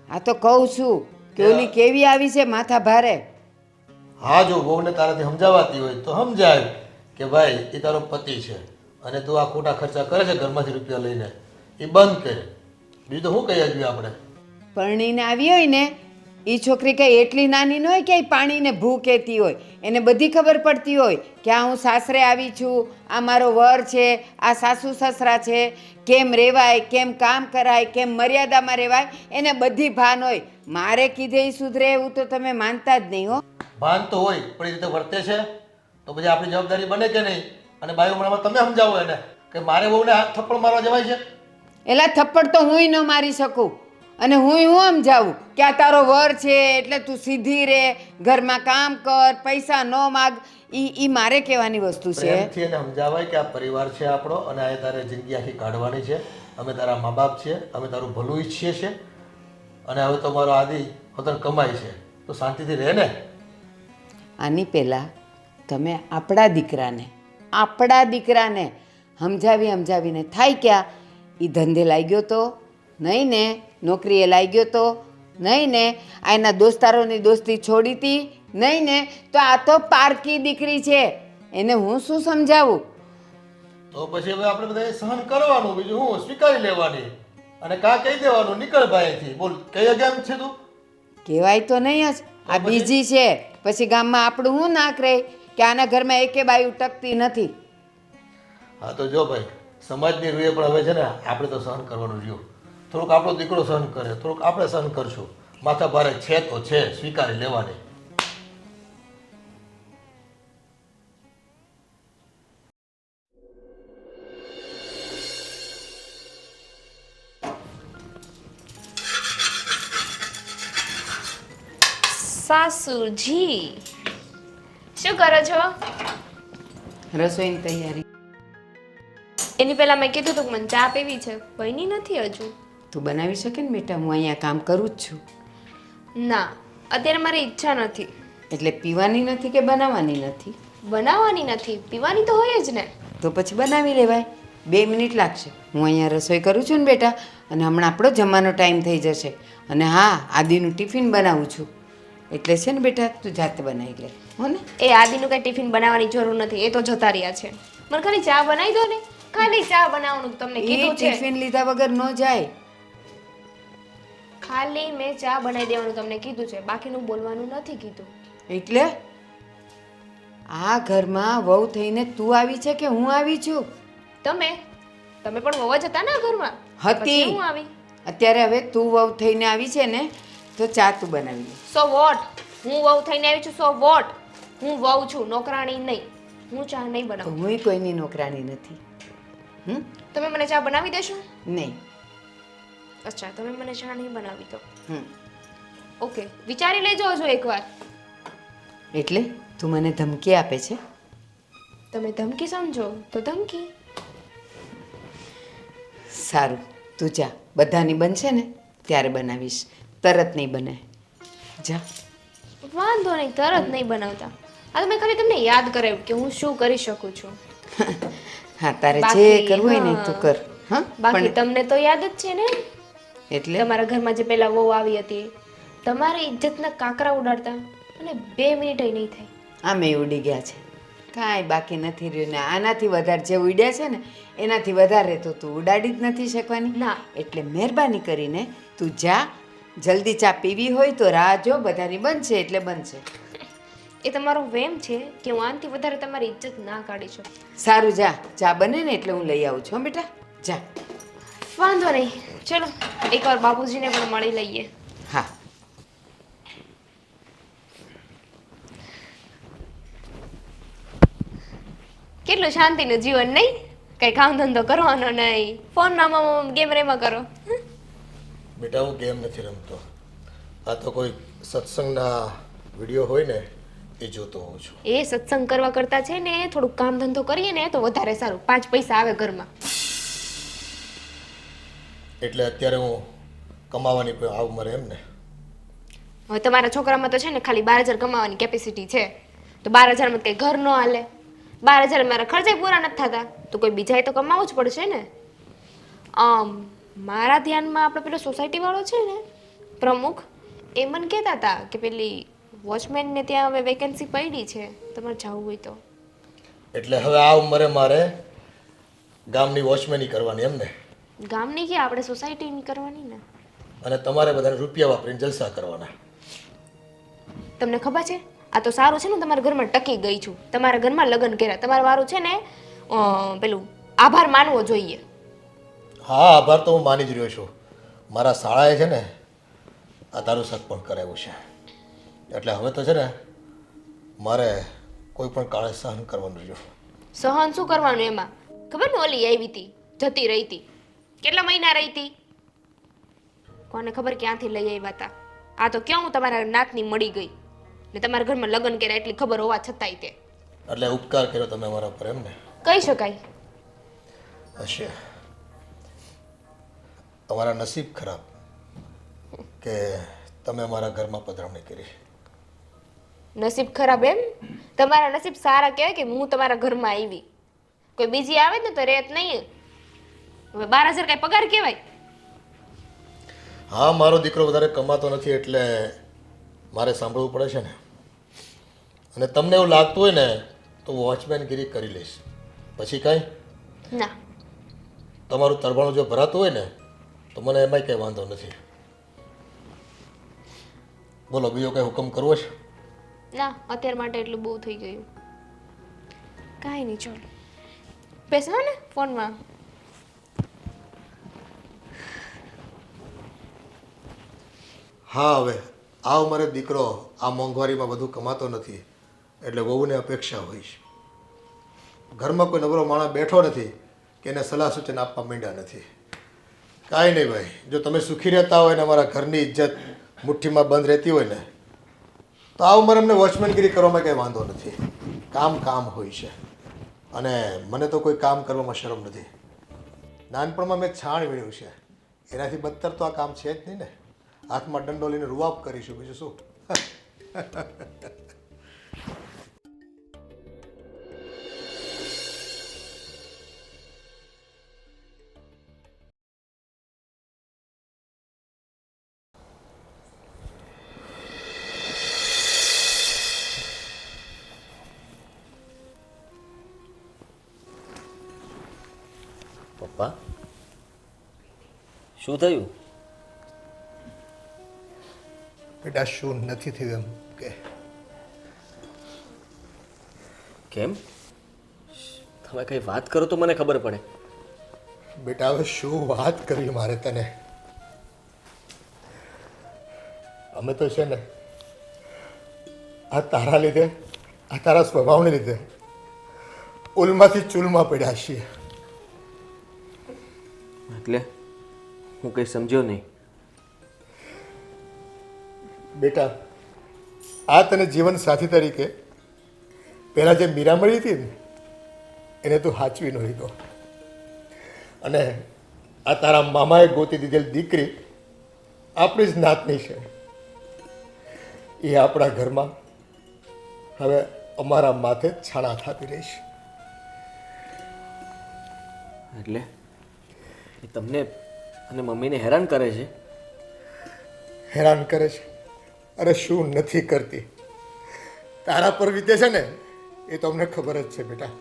આ તો કહું છું કે ઓલી કેવી આવી છે માથા ભારે. હા જો વહુને તારાથી સમજાવાતી હોય તો સમજાય કે ભાઈ એ તારો પતિ છે અને તું આ ખોટા ખર્ચા કરે છે ઘરમાંથી રૂપિયા લઈને, એ બંધ કરે. બીજું તો શું કહી આવ્યું આપણે. પરણીને આવી હોય ને એ છોકરી કંઈ એટલી નાની ન હોય કે પાણીને ભૂ કહેતી હોય. એને બધી ખબર પડતી હોય કે આ હું સાસરે આવી છું, આ મારો વર છે, આ સાસુ સસરા છે, કેમ રહેવાય, કેમ કામ કરાય, કેમ મર્યાદામાં રહેવાય, એને બધી ભાન હોય. મારે કીધે એ સુધરે એવું તો તમે માનતા જ નહીં હો. ભાન તો હોય પણ એ રીતે વર્તે છે તો પછી આપણી જવાબદારી બને કે નહીં. અને બાયું હમણાં તમે સમજાવો એને કે મારે બહુને હાથ થપ્પડ મારવા જવાય છે. એલા થપ્પડ તો હુંય ન મારી શકું અને હું સમજાવું કે આ તારો વર છે એટલે તું સીધી રહે, ઘરમાં કામ કર, પૈસા ન માગ. ઈ મારે કહેવાની વસ્તુ છે. પ્રેમથી એને સમજાવાય કે આ પરિવાર છે આપણો અને આ તારે જિંદગી આખી કાઢવાની છે. અમે તારા મા બાપ છીએ, અમે તારું ભલું ઈચ્છીએ છીએ અને હવે તો મારો આદિ પોતાને કમાય છે તો શાંતિથી રહે ને. આની પહેલાં તમે આપણા દીકરાને સમજાવીને થાય ક્યાં? એ ધંધે લાગ્યો તો નહીં ને, નોકરીએ લાગ્યો તો નહીં ને, આ એના દોસ્તારોની દોસ્તી છોડી હતી નહીં ને, તો આ તો પારકી દીકરી છે, એને હું શું સમજાવું? તો પછી હવે આપણે બધા સહન કરવાનું, બીજું હું સ્વીકારી લેવાની અને કા કહી દેવાનું નીકળ ભાઈથી. બોલ કઈ કેમ છે તું? કહેવાય તો નહીં જ, આ બીજી છે. પછી ગામમાં આપણું શું નાક રહે કે આના ઘરમાં એકે બાયું ટકતી નથી. હા તો જો ભાઈ સમાજની રૂએ પણ હવે છે ને આપણે તો સહન કરવાનું રહ્યું. થોડુંક આપણો દીકરો સહન કરે, થોડુંક આપણે સહન કરશું. માથા ભારે છે તો છે, સ્વીકારી લેવાની. સાસુજી શું કરો છો? રસોઈની તૈયારી. એની પહેલા મેં કીધું તું મને ચા પીવી છે, બની નથી હજુ. તું બનાવી શકે ને બેટા, હું અહીંયા કામ કરું જ છું. ના અત્યારે મારી ઈચ્છા નથી. એટલે પીવાની નથી કે બનાવવાની નથી? બનાવવાની નથી, પીવાની તો હોય જ ને. તો પછી બનાવી લેવાય, 2 મિનિટ લાગશે. હું અહીંયા રસોઈ કરું છું ને બેટા, અને હમણાં આપણો જમવાનો ટાઈમ થઈ જશે. અને હા, આદિનું ટિફિન બનાવું છું એટલે છે ને બેટા તું જાતે બનાવી લે હો ને. એ આદિનું કઈ ટિફિન બનાવવાની જરૂર નથી, એ તો જતા રહ્યા છે. મને ખાલી ચા બનાવી દો ને, ખાલી ચા બનાવવાનું તમને કીધું છે. ટિફિન લીધા વગર ન જાય. ખાલી મેં ચા બનાવી દેવાનું તમને કીધું છે, બાકીનું બોલવાનું નથી કીધું. એટલે આ ઘરમાં વહુ થઈને તું આવી છે કે હું આવી છું? તમે પણ વહુ જ હતા ને આ ઘરમાં? હતી. હું આવી. અત્યારે હવે તું વહુ થઈને આવી છે ને તો ચા તું બનાવી લે. So what? હું વહુ થઈને આવી છું, સો વોટ? હું વહુ છું, નોકરાણી નહીં. હું ચા નહીં બનાવું. હું કોઈની નોકરાણી નથી. તમે મને ચા બનાવી દેશો? નહીં. અચ્છા, તમે મને ચા નહીં બનાવી દો. હમ. ઓકે, વિચારી લેજો હજુ એકવાર. એટલે તું મને ધમકી આપે છે? તમે ધમકી સમજો તો ધમકી. સારું, તું જા, બધાની બનશે ને ત્યારે બનાવીશ, તરત નહીં બને. જા. વાંધો નહીં, તરત નહીં બનાવતા. આ તો મેં ખાલી તમને યાદ કરાવ્યું કે હું શું કરી શકું છું. હા, તારે જે બાકી, કરવું હોય ને હા. તું કર. હા, બાકી તમને તો યાદ જ છે ને, એટલે તમારા ઘરમાં જે પેલા વહુ આવી હતી, તમારી ઇજ્જતના કાંકરા ઉડાડતા અને 2 મિનિટ નહીં થઈ. આમે ઉડી ગયા છે, કાંઈ બાકી નથી રહ્યું ને. આનાથી વધારે જે ઉડ્યા છે ને એનાથી વધારે તો તું ઉડાડી જ નથી શકવાની. ના. એટલે મહેરબાની કરીને તું જા, જલ્દી ચા પીવી હોય તો રાહ જો, બધાની બનશે એટલે બનશે. એ તમારો વેમ છે કે હું આનાથી વધારે તમારી ઇજ્જત ના કાઢી શકું. સારું જા, ચા બને ને એટલે હું લઈ આવું છું હો બેટા, જા. વાંધો નહીં, ચલો એકવાર બાપુજીને પણ મળી લઈએ. હા. કેટલું શાંતિનું જીવન નહીં, કઈ કામ ધંધો કરવાનો નહીં, ફોનમાં ગેમ રેમાં કરો. બેટા હું ગેમ નથી રમતો, આ તો કોઈ સત્સંગના વિડીયો હોય ને એ જોતો હોઉં છું. એ સત્સંગ કરવા કરતા છે ને થોડુંક કામ ધંધો કરીએ ને તો વધારે સારું, 5 પૈસા આવે ઘરમાં. એટલે અત્યારે હું કમાવાની આવ મરે એમ ને. હવે તમારા છોકરામાં તો છે ને ખાલી 12,000 કમાવાની કેપેસિટી છે, તો 12,000 માં કઈ ઘર ન હાલે. 12,000 મારા ખર્ચા પૂરા નથી થતા, તો કોઈ બીજાએ તો કમાવું જ પડશે ને. મારા ધ્યાનમાં આપણે પેલો સોસાયટી વાળો છે ને પ્રમુખ, એ મને કહેતા હતા કે પેલી વોચમેનને ત્યાં હવે વેકેન્સી પડી છે, તમારે જવું હોય તો. એટલે હવે આ ઉંમરે મારે ગામની વોચમેની કરવાની એમ ને. ગામની કે આપણે સોસાયટીની કરવાની ને. અને તમારે બધાને રૂપિયા વાપરીને જલસા કરવાના. તમને ખબર છે, આ તો સારું છે ને તમારા ઘરમાં ટકી ગઈ છું, તમારા ઘરમાં લગ્ન કર્યા, તમારું વારું છે ને પેલું આભાર માનવો જોઈએ. હા, આભાર તો હું માની જ રહ્યો છું. મારા શાળાએ છે ને આ તારું સગ પણ કરાવ્યું છે, એટલે હવે તો છે ને મારે કોઈ પણ કાળે સહન કરવાનું રહ્યું. સહન શું કરવાનું એમાં? ખબર ને ઓલી આવી હતી, જતી રહી હતી, કેટલા મહિના રહી હતી, કોને ખબર ક્યાંથી લઈ આવ્યા હતા. આ તો ક્યાં હું તમારા નાતની મળી ગઈ ને તમારા ઘરમાં લગ્ન કર્યા એટલી ખબર હોવા છતાંય તે. એટલે ઉપકાર કર્યો તમે મારા પર એમ ને. કહી શકાય. હશે તમારા નસીબ ખરાબ કે તમે મારા ઘરમાં પધરામણી કરી. નસીબ ખરાબ એમ? તમારા નસીબ સારા કહેવાય કે હું તમારા ઘરમાં આવી. કોઈ બીજી આવે ને તો રેત નહીં. હવે 12,000 કઈ પગાર કહેવાય? હા, મારો દીકરો વધારે કમાતો નથી એટલે મારે સાંભળવું પડે છે ને. અને તમને એવું લાગતું હોય ને તો વોચમેનગીરી કરી લઈશ, પછી કાંઈ ના. તમારું તરભાણું જો ભરાતું હોય ને તો મને એમાંય કંઈ વાંધો નથી. બોલો, બીજો કંઈ હુકમ કરવો છે? ના, અત્યાર માટે એટલું બહુ થઈ ગયું. કાંઈ નહીં, ચાલો બેસો ને ફોનમાં. હા, હવે આ ઉંમરે દીકરો આ મોંઘવારીમાં બધું કમાતો નથી એટલે વહુને અપેક્ષા હોય છે. ઘરમાં કોઈ નબળો માણસ બેઠો નથી કે એને સલાહ સૂચન આપવા માંડ્યા નથી. કાંઈ નહીં ભાઈ, જો તમે સુખી રહેતા હોય ને અમારા ઘરની ઇજ્જત મુઠ્ઠીમાં બંધ રહેતી હોય ને તો આ ઉંમરે અમને વોચમેનગીરી કરવામાં કંઈ વાંધો નથી. કામ કામ હોય છે અને મને તો કોઈ કામ કરવામાં શરમ નથી. નાનપણમાં મેં છાણ વીણ્યું છે, એનાથી બદતર તો આ કામ છે જ નહીં ને. હાથમાં દંડો લઈને રૂવાબ કરીશું, બીજું શું. પપ્પા, શું થયું? બેટા, શું નથી થયું એમ કે? કેમ? તમે કઈ વાત કરો તો મને ખબર પડે. બેટા, હવે શું વાત કરવી મારે તને? અમે તો છે ને આ તારા લીધે, આ તારા સ્વભાવને લીધે ઉલમાંથી ચૂલમાં પડ્યા છીએ. એટલે હું કંઈ સમજ્યો નહીં. બેટા, આ તને જીવન સાથી તરીકે પહેલાં જે મીરા મળી હતી ને એને તું હાચવી ન લીધો, અને આ તારા મામાએ ગોતી દીધેલ દીકરી આપણી જ નાતની છે. એ આપણા ઘરમાં હવે અમારા માથે છાણા થાપી રહી છે. એટલે એ તમને અને મમ્મીને હેરાન કરે છે? હેરાન કરે છે? અરે શું નથી કરતી. તારા પર વીતે છે ને એ તો અમને ખબર જ છે બેટા,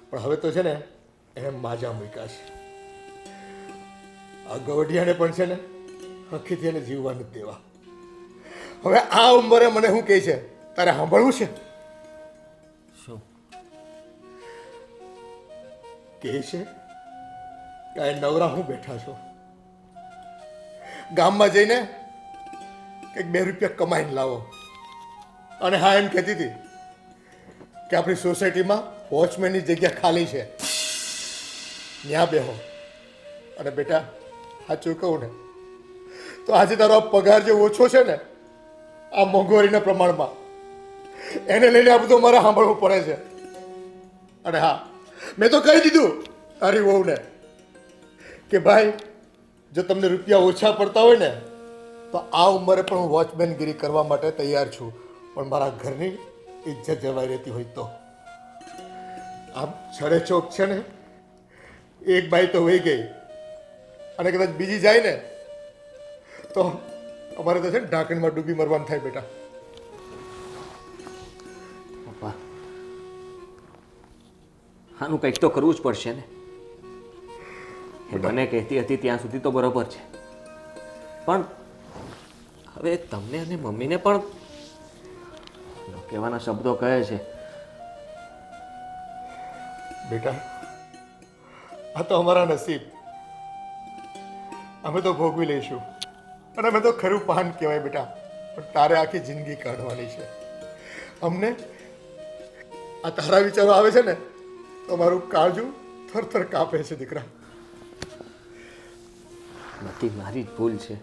પણ હવે તો છે ને એને માજા મૂક્યા છે. આ ગવડિયાને પણ છે ને હકીથી એને જીવવા નથી દેવા. હવે આ ઉંમરે મને શું કહે છે તારે સાંભળવું છે? શું? કે છે કે આ નવરા હું બેઠા છો, ગામમાં જઈને કંઈક 2 રૂપિયા કમાઈને લાવો. અને હા, એમ કહેતી હતી કે આપણી સોસાયટીમાં વોચમેનની જગ્યા ખાલી છે, ત્યાં બેહો. અને બેટા, સાચું કહું ને તો આજે તારો આ પગાર જે ઓછો છે ને, આ મોંઘવારીના પ્રમાણમાં, એને લઈને આ બધું મારે સાંભળવું પડે છે. અને હા, મેં તો કહી દીધું તારી વહુને કે ભાઈ, જો તમને રૂપિયા ઓછા પડતા હોય ને તો આ ઉંમરે પણ હું વોચમેનગીરી કરવા માટે તૈયાર છું, પણ મારા ઘરની ઇજ્જત જળવાઈ રહેતી હોય તો. આમ છડે ચોક છે ને, એક બાઈ તો વહી ગઈ, અને કદાચ બીજી જાય ને તો અમારે તો છે ને ઢાંકણમાં ડૂબી મરવાનું થાય બેટા. પપ્પા, આનું કંઈક તો કરવું જ પડશે ને. એ મને કહેતી હતી ત્યાં સુધી તો બરોબર છે, પણ હવે તમને અને મમ્મીને પણ કહેવાના શબ્દો કહે છે. બેટા, આ તો અમારા નસીબ, અમે તો ભોગવી લઈશું. અને અમે તો ખરું પાન કહેવાય બેટા, પણ તારે આખી જિંદગી કાઢવાની છે. અમને આ તારા વિચારો આવે છે ને તો મારું કાળજું થરથર કાપે છે દીકરા. બધી મારી જ ભૂલ છે.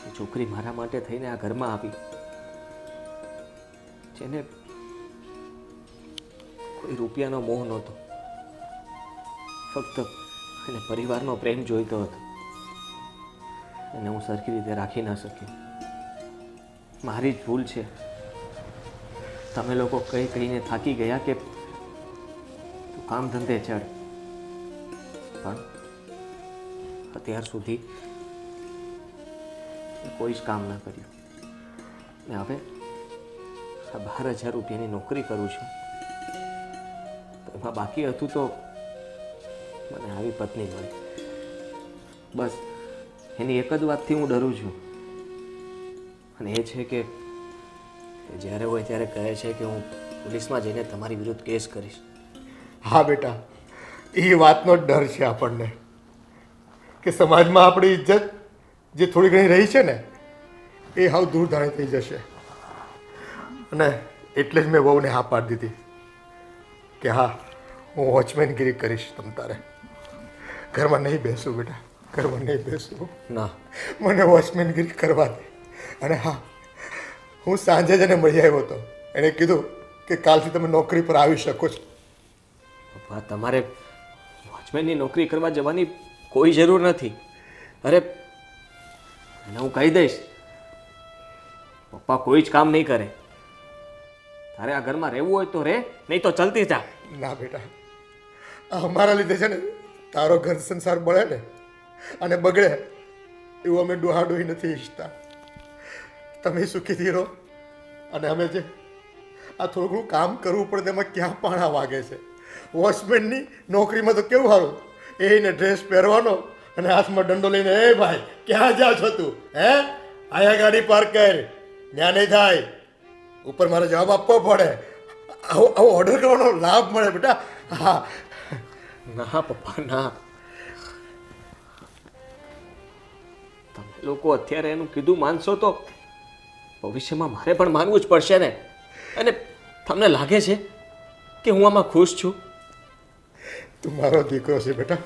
જે છોકરી મારા માટે થઈને આ ઘરમાં આવી, જેને કોઈ રૂપિયાનો મોહ નહોતો, ફક્ત એને પરિવારનો પ્રેમ જોઈતો હતો, એને હું સરખી રીતે રાખી ન શક્યો. મારી જ ભૂલ છે. તમે લોકો કહીને થાકી ગયા કે તું કામ ધંધે ચડ, પણ અત્યાર સુધી કોઈ જ કામ ન કર્યું. ને હવે આ 12,000 રૂપિયાની નોકરી કરું છું, તો એમાં બાકી હતું તો મને આવી પત્ની મળી. બસ એની એક જ વાતથી હું ડરું છું, અને એ છે કે જ્યારે હોય ત્યારે કહે છે કે હું પોલીસમાં જઈને તમારી વિરુદ્ધ કેસ કરીશ. હા બેટા, એ વાતનો જ ડર છે આપણને કે સમાજમાં આપણી ઇજ્જત જે થોડી ઘણી રહી છે ને, એ હાવ દૂરધાણી થઈ જશે. અને એટલે જ મેં વહુને હા પાડી દીધી કે હા, હું વોચમેનગીરી કરીશ. તમ તારે ઘરમાં નહીં બેસું બેટા, ઘરમાં નહીં બેસું. ના, મને વોચમેનગીરી કરવા દે. અને હા, હું સાંજે જ એને મળી આવ્યો હતો. એણે કીધું કે કાલથી તમે નોકરી પર આવી શકો છો. પપ્પા, તમારે વોચમેનની નોકરી કરવા જવાની કોઈ જરૂર નથી. અરે એને હું કહી દઈશ, પપ્પા કોઈ જ કામ નહીં કરે. તારે આ ઘરમાં રહેવું હોય તો રહે, નહીં તો ચલતી જા. ના બેટા, આ અમારા લીધે છે ને તારો ઘર સંસાર બળે ને અને બગડે એવું અમે ડોહાડોહી નથી ઈચ્છતા. તમે સુખીથી રહો, અને અમે જે આ થોડું ઘણું કામ કરવું પડે તેમાં ક્યાં પાણા વાગે છે. વોચમેનની નોકરીમાં તો કેવું સારું, એને ડ્રેસ પહેરવાનો અને હાથમાં દંડો લઈને, એ ભાઈ ક્યાં જા છો તું? હે, આયા ગાડી પાર્ક કર, ત્યાં નહીં થાય, ઉપર મારે જવાબ આપવો પડે. આવો ઓર્ડર કરવાનો લાભ મળે બેટા. હા. ના પપ્પા, ના. તમે લોકો અત્યારે એનું કીધું માનશો તો ભવિષ્યમાં મારે પણ માનવું જ પડશે ને. અને તમને લાગે છે કે હું આમાં ખુશ છું? તું મારો દીકરો છે બેટા,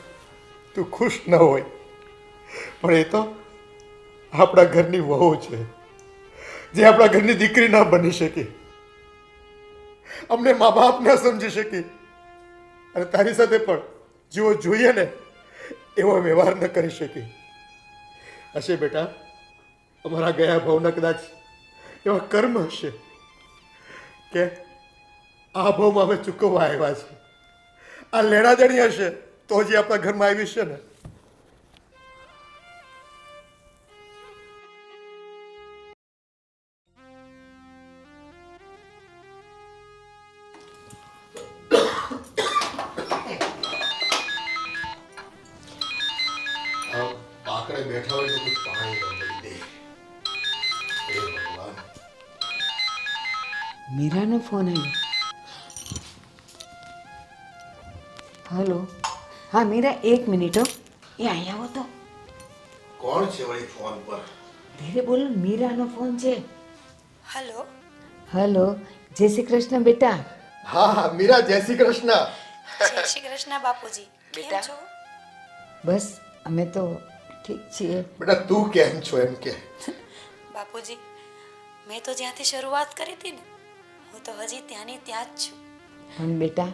તું ખુશ ન હોય, પણ એ તો આપણા ઘરની વહુ છે, જે આપણા ઘરની દીકરી ના બની શકી, અમને મા બાપ ના સમજી શકી, અને તારી સાથે પણ જેવો જોઈએ ને એવો વ્યવહાર ન કરી શકી. હશે બેટા, અમારા ગયા ભાવના કદાચ એવા કર્મ હશે કે આ ભાવમાં અમે ચૂકવવા આવ્યા છે. આ લેણાદેણી હશે તો જે આપણા ઘરમાં આવી છે ને. પાકડે બેઠા હોય તો પાણી ન મળી દે. હે ભગવાન. મીરાનો ફોન આવ્યો. હલો. હા મીરા, એક મિનિટ હો. એ અહીંયા આવો તો. કોણ છે વળી ફોન પર? ધીરે બોલો, મીરાનો ફોન છે. હલો. હલો, જય શ્રી કૃષ્ણ બેટા. હા હા મીરા, જય શ્રી કૃષ્ણ. જય શ્રી કૃષ્ણ બાપુજી. બેટા. બસ અમે તો ઠીક છીએ. બેટા તું કેમ છો એમ કે? બાપુજી, મેં તો જ્યાંથી શરૂઆત કરી હતી ને, હું તો હજી ત્યાંની ત્યાં જ છું. પણ બેટા,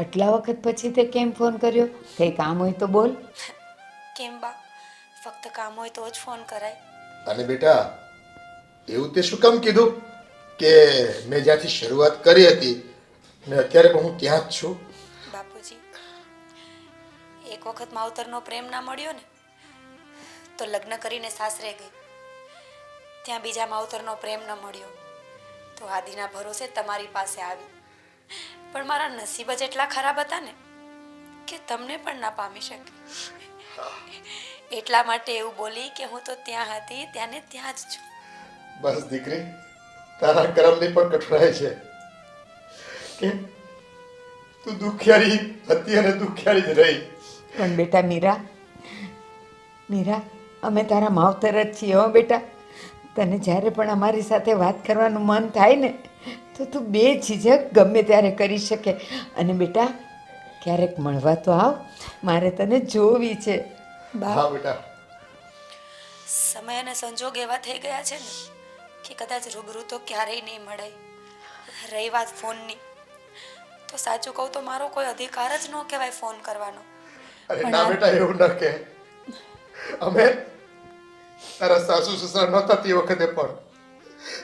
આટલા વખત પછી તે કેમ ફોન કર્યો? કંઈ કામ હોય તો બોલ. કેમ બા, ફક્ત કામ હોય તો જ ફોન કરાય. અને બેટા એવું તે શું કામ કીધું કે મેં જ્યાંથી શરૂઆત કરી હતી ને અત્યારે પણ હું ત્યાં જ છું? બાપુજી, એક વખત માવતરનો પ્રેમ ના મળ્યો ને, તો લગ્ન કરીને સાસરે ગઈ. ત્યાં બીજા માવતરનો પ્રેમ ન મળ્યો તો આદિના ભરોસે તમારી પાસે આવી. પણ મારા નસીબ જ એટલા ખરાબ હતા ને કે તમને પણ ના પામી શકી. એટલા માટે એવું બોલી કે હું તો ત્યાં હતી ત્યાં ને ત્યાં જ છું. બસ દીકરી, તારા કર્મની પણ કઠણાઈ છે કે તું દુખિયારી હતી અને દુખિયારી જ રહી. પણ બેટા મીરા, મીરા, અમે તારા માવતર જ છીએ હો બેટા. તને જ્યારે પણ અમારી સાથે વાત કરવાનું મન થાય ને તો તું બે ઝીઝક ગમે ત્યારે કરી શકે. અને બેટા ક્યારેક મળવા તો આવ, મારે તને જોવી છે. હા બેટા. સમય અને સંજોગ એવા થઈ ગયા છે ને કે કદાચ રૂબરૂ તો ક્યારેય નહીં મળાય. રહી વાત ફોનની, તો સાચું કહું તો મારો કોઈ અધિકાર જ ન કહેવાય ફોન કરવાનો. અરે ના બેટા, એવું ન કે. અમે તારા સાસુ સસરા નહોતા તે વખતે પણ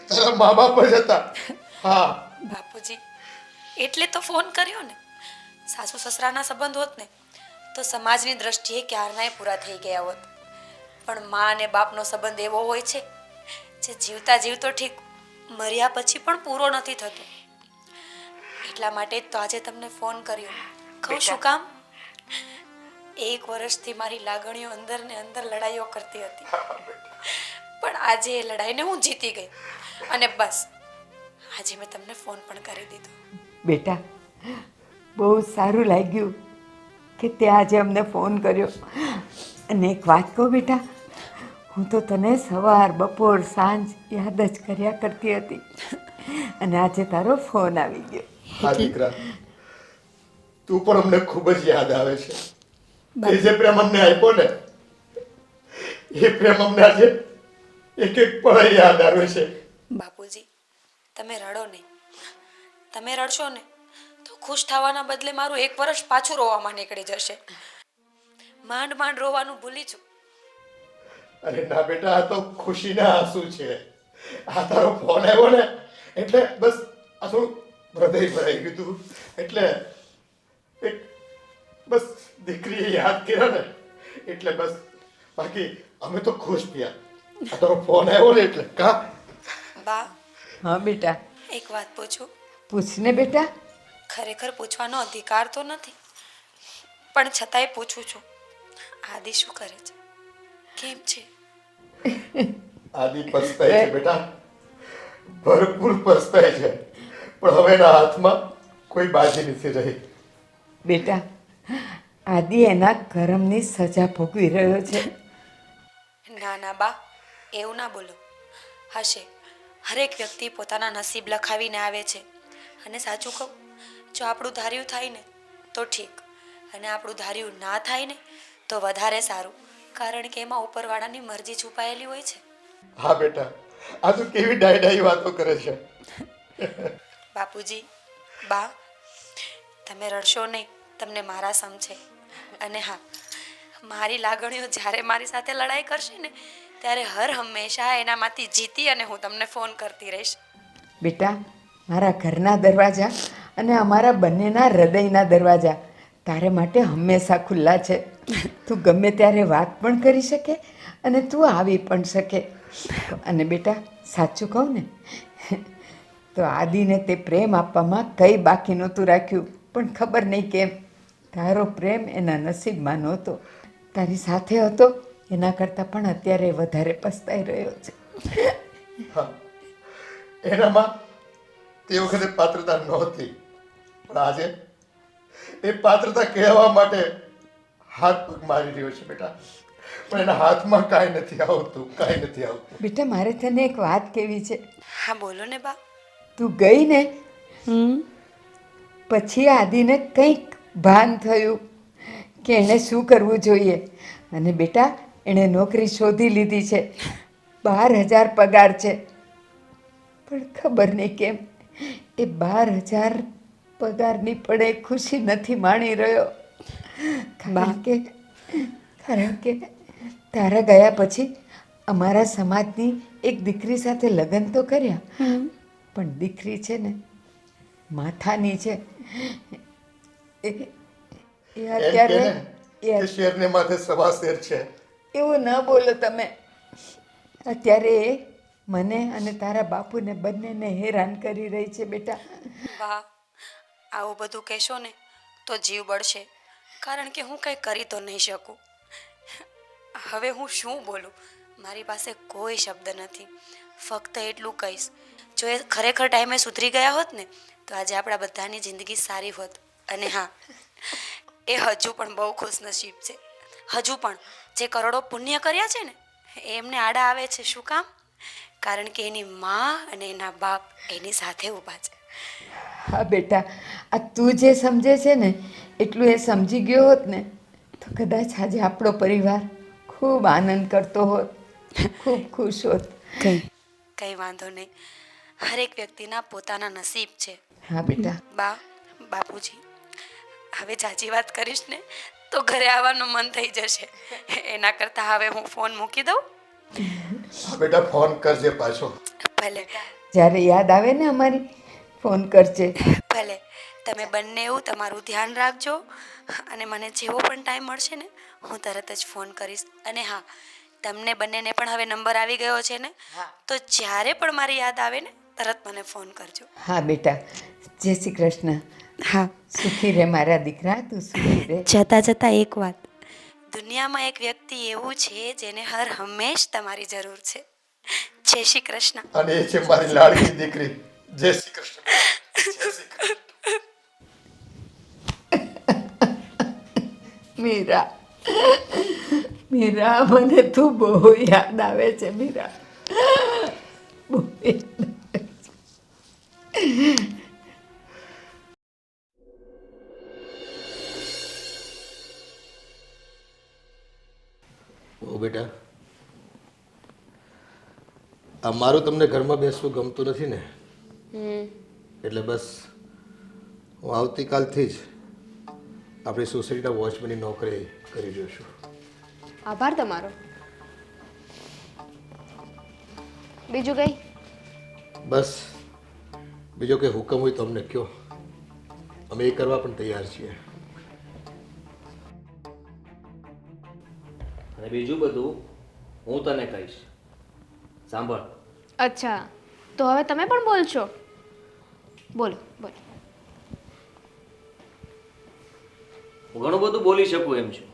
તારા મા બાપ જ હતા. હા બાપુજી, એટલે તો ફોન કર્યો ને. સાસુ સસરાના સંબંધ હોત ને તો સમાજની દ્રષ્ટિએ ક્યારનાય પૂરા થઈ ગયા હોત. પણ મા અને બાપનો સંબંધ એવો હોય છે જે જીવતા જીવતો ઠીક, મર્યા પછી પણ પૂરો નથી થતો. એટલા માટે જ તો આજે તમને ફોન કર્યો. કહું શું કામ? 1 વર્ષથી મારી લાગણીઓ અંદર ને અંદર લડાઈઓ કરતી હતી, પણ આજે એ લડાઈને હું જીતી ગઈ. અને બસ આજે મેં તમને ફોન પણ કરી દીધો. બેટા, બહુ સારું લાગ્યું કે તે આજે અમને ફોન કર્યો. અને એક વાત કહું બેટા, હું તો તને સવાર બપોર સાંજ યાદ જ કર્યા કરતી હતી અને આજે તારો ફોન આવી ગયો. હા દીકરા, તું પણ અમને ખૂબ જ યાદ આવે છે. એ જે પ્રેમ અમને આપ્યો ને, એ પ્રેમ અમને આજે એક એક પળ યાદ આવે છે. બાપુજી, તમે રડો નહીં. તમે રડશો ને તો ખુશ થવાના બદલે મારું 1 વર્ષ પાછું રોવામાં નીકળી જશે. માંડ માંડ રોવાનું ભૂલી છું. અરે ના બેટા, આ તો ખુશીના આંસુ છે. આ તારો ફોન આવ્યો ને એટલે બસ આ થોડું હૃદય ભરાઈ ગયું હતું. એટલે એક બસ દીકરીએ યાદ કર્યા ને એટલે બસ, બાકી અમે તો ખુશ થયા. આ તારો ફોન આવ્યો ને એટલે કા. બા, હા બેટા. એક વાત પૂછું? પૂછને બેટા. ખરેખર પૂછવાનો અધિકાર તો નથી, પણ છતાંય પૂછું છું. આદિ શું કરે છે? કેમ છે? આદિ પસ્તાય છે બેટા, ભરપૂર પસ્તાય છે. પણ હવે એના હાથમાં કોઈ બાજી નથી રહી. બેટા, આદિ એના કર્મની સજા ભોગવી રહ્યો છે. ના ના બા, એવું ના બોલો. હશે, હરેક વ્યક્તિ પોતાના નસીબ લખાવીને આવે છે. અને સાચું કહું, જો આપણું ધાર્યું થાય ને તો ઠીક, અને આપણું ધાર્યું ના થાય ને તો વધારે સારું. કારણ કે એમાં ઉપરવાળાની મરજી છુપાયેલી હોય છે. હા બેટા, આ તું કેવી ડાઈ ડાઈ વાતો કરે છે. બાપુજી, બા, તમે રડશો નહીં. તમને મારા સમ છે. અને હા, મારી લાગણીઓ જ્યારે મારી સાથે લડાઈ કરશે ને ત્યારે હર હંમેશા એનામાંથી જીતી અને હું તમને ફોન કરતી રહીશ. બેટા, મારા ઘરના દરવાજા અને અમારા બંનેના હૃદયના દરવાજા તારે માટે હંમેશા ખુલ્લા છે. તું ગમે ત્યારે વાત પણ કરી શકે અને તું આવી પણ શકે. અને બેટા, સાચું કહું ને તો આદિને તે પ્રેમ આપવામાં કંઈ બાકી નહોતું રાખ્યું. પણ ખબર નહીં કેમ તારો પ્રેમ એના નસીબમાં નહોતો. તારી સાથે હતો એના કરતાં પણ અત્યારે વધારે પસ્તાઈ રહ્યો છે. હા, એનામાં તે વખતે પાત્રતા નહોતી, પણ આજે એ પાત્રતા કહેવા માટે હાથ પગ મારી રહ્યો છે બેટા, પણ એના હાથમાં કાંઈ નથી આવતું, કાંઈ નથી આવતું. બેટા મારે તને એક વાત કહેવી છે. હા બોલો ને બા. તું ગઈ ને પછી આદિને કંઈક ભાન થયું કે એણે શું કરવું જોઈએ, અને બેટા એણે નોકરી શોધી લીધી છે, 12,000 પગાર છે. પણ ખબર નહીં કેમ એ 12,000 પગારની પણ એ ખુશી નથી માણી રહ્યો. કારણ કે તારા ગયા પછી અમારા સમાજની એક દીકરી સાથે લગ્ન તો કર્યા, પણ દીકરી છે ને માથાની છે. એ એમ અત્યારે કે ને કે શેરને માથે સવા શેર છે. એવું ન બોલો તમે. અત્યારે એ મને અને તારા બાપુને બંનેને હેરાન કરી રહી છે બેટા. બા આવું બધું કહેશો ને તો જીવ બળશે, કારણ કે હું કંઈ કરી તો નહીં શકું. હવે હું શું બોલું, મારી પાસે કોઈ શબ્દ નથી. ફક્ત એટલું કહીશ, જો એ ખરેખર ટાઈમે સુધરી ગયા હોત ને તો આજે આપણા બધાની જિંદગી સારી હોત. અને હા, એ હજુ પણ બહુ ખુશનસીબ છે. હજુ પણ જે કરોડો પુણ્ય કર્યા છે ને એ એમને આડા આવે છે. શું કામ? કારણ કે એની માં અને એના બાપ એની સાથે ઊભા છે. હા બેટા, આ તું જે સમજે છે ને એટલું એ સમજી ગયો હોત ને તો કદાચ આજે આપણો પરિવાર ખૂબ આનંદ કરતો હોત, ખૂબ ખુશ હોત. કંઈ વાંધો નહીં, હરેક વ્યક્તિના પોતાના નસીબ છે. હા બેટા. બા, બાપુજી, હવે જાજી વાત કરીશ ને તો ઘરે આવવાનું મન થઈ જશે. એના કરતાં હવે હું ફોન મૂકી દઉં. હા બેટા, ફોન કરજે પાછો. ભલે જ્યારે યાદ આવે ને અમારી, ફોન કરજે. ભલે. તમે બંને એવું તમારું ધ્યાન રાખજો, અને મને જેવો પણ ટાઈમ મળશે ને હું તરત જ ફોન કરીશ. અને હા, તમને બંનેને પણ હવે નંબર આવી ગયો છે ને, તો જ્યારે પણ મારી યાદ આવે ને તરત મને ફોન કરજો. હા બેટા, જય શ્રી કૃષ્ણ. હા. સુખી રહે મારા દીકરા, તું સુખી રહે. જતાં જતાં એક વાત, દુનિયામાં એક વ્યક્તિ એવું છે જેને હર હંમેશ તમારી જરૂર છે. જય શ્રી કૃષ્ણ. અને એ છે મારી લાડકી દીકરી. જય શ્રી કૃષ્ણ. જય શ્રી કૃષ્ણ. મીરા, મીરા, મને તું બહુ યાદ આવે છે મીરા, બહુ યાદ આવે છે. ઓ બેટા, આ મારું તમને ઘરમાં બેસવું ગમતું નથી ને, એટલે બસ હું આવતીકાલથી જ આપણી સોસાયટીના વોચમેનની નોકરી કરી રહ્યો છું. આભાર તમારો. બીજું કંઈ? બસ બીજો કંઈ હુકમ હોય તો અમને કહો, અમે એ કરવા પણ તૈયાર છીએ. અને બીજું બધું હું તને કહીશ. સાંભળ. અચ્છા, તો હવે તમે પણ બોલશો? બોલો બોલો. હું ઘણું બધું બોલી શકું એમ છું,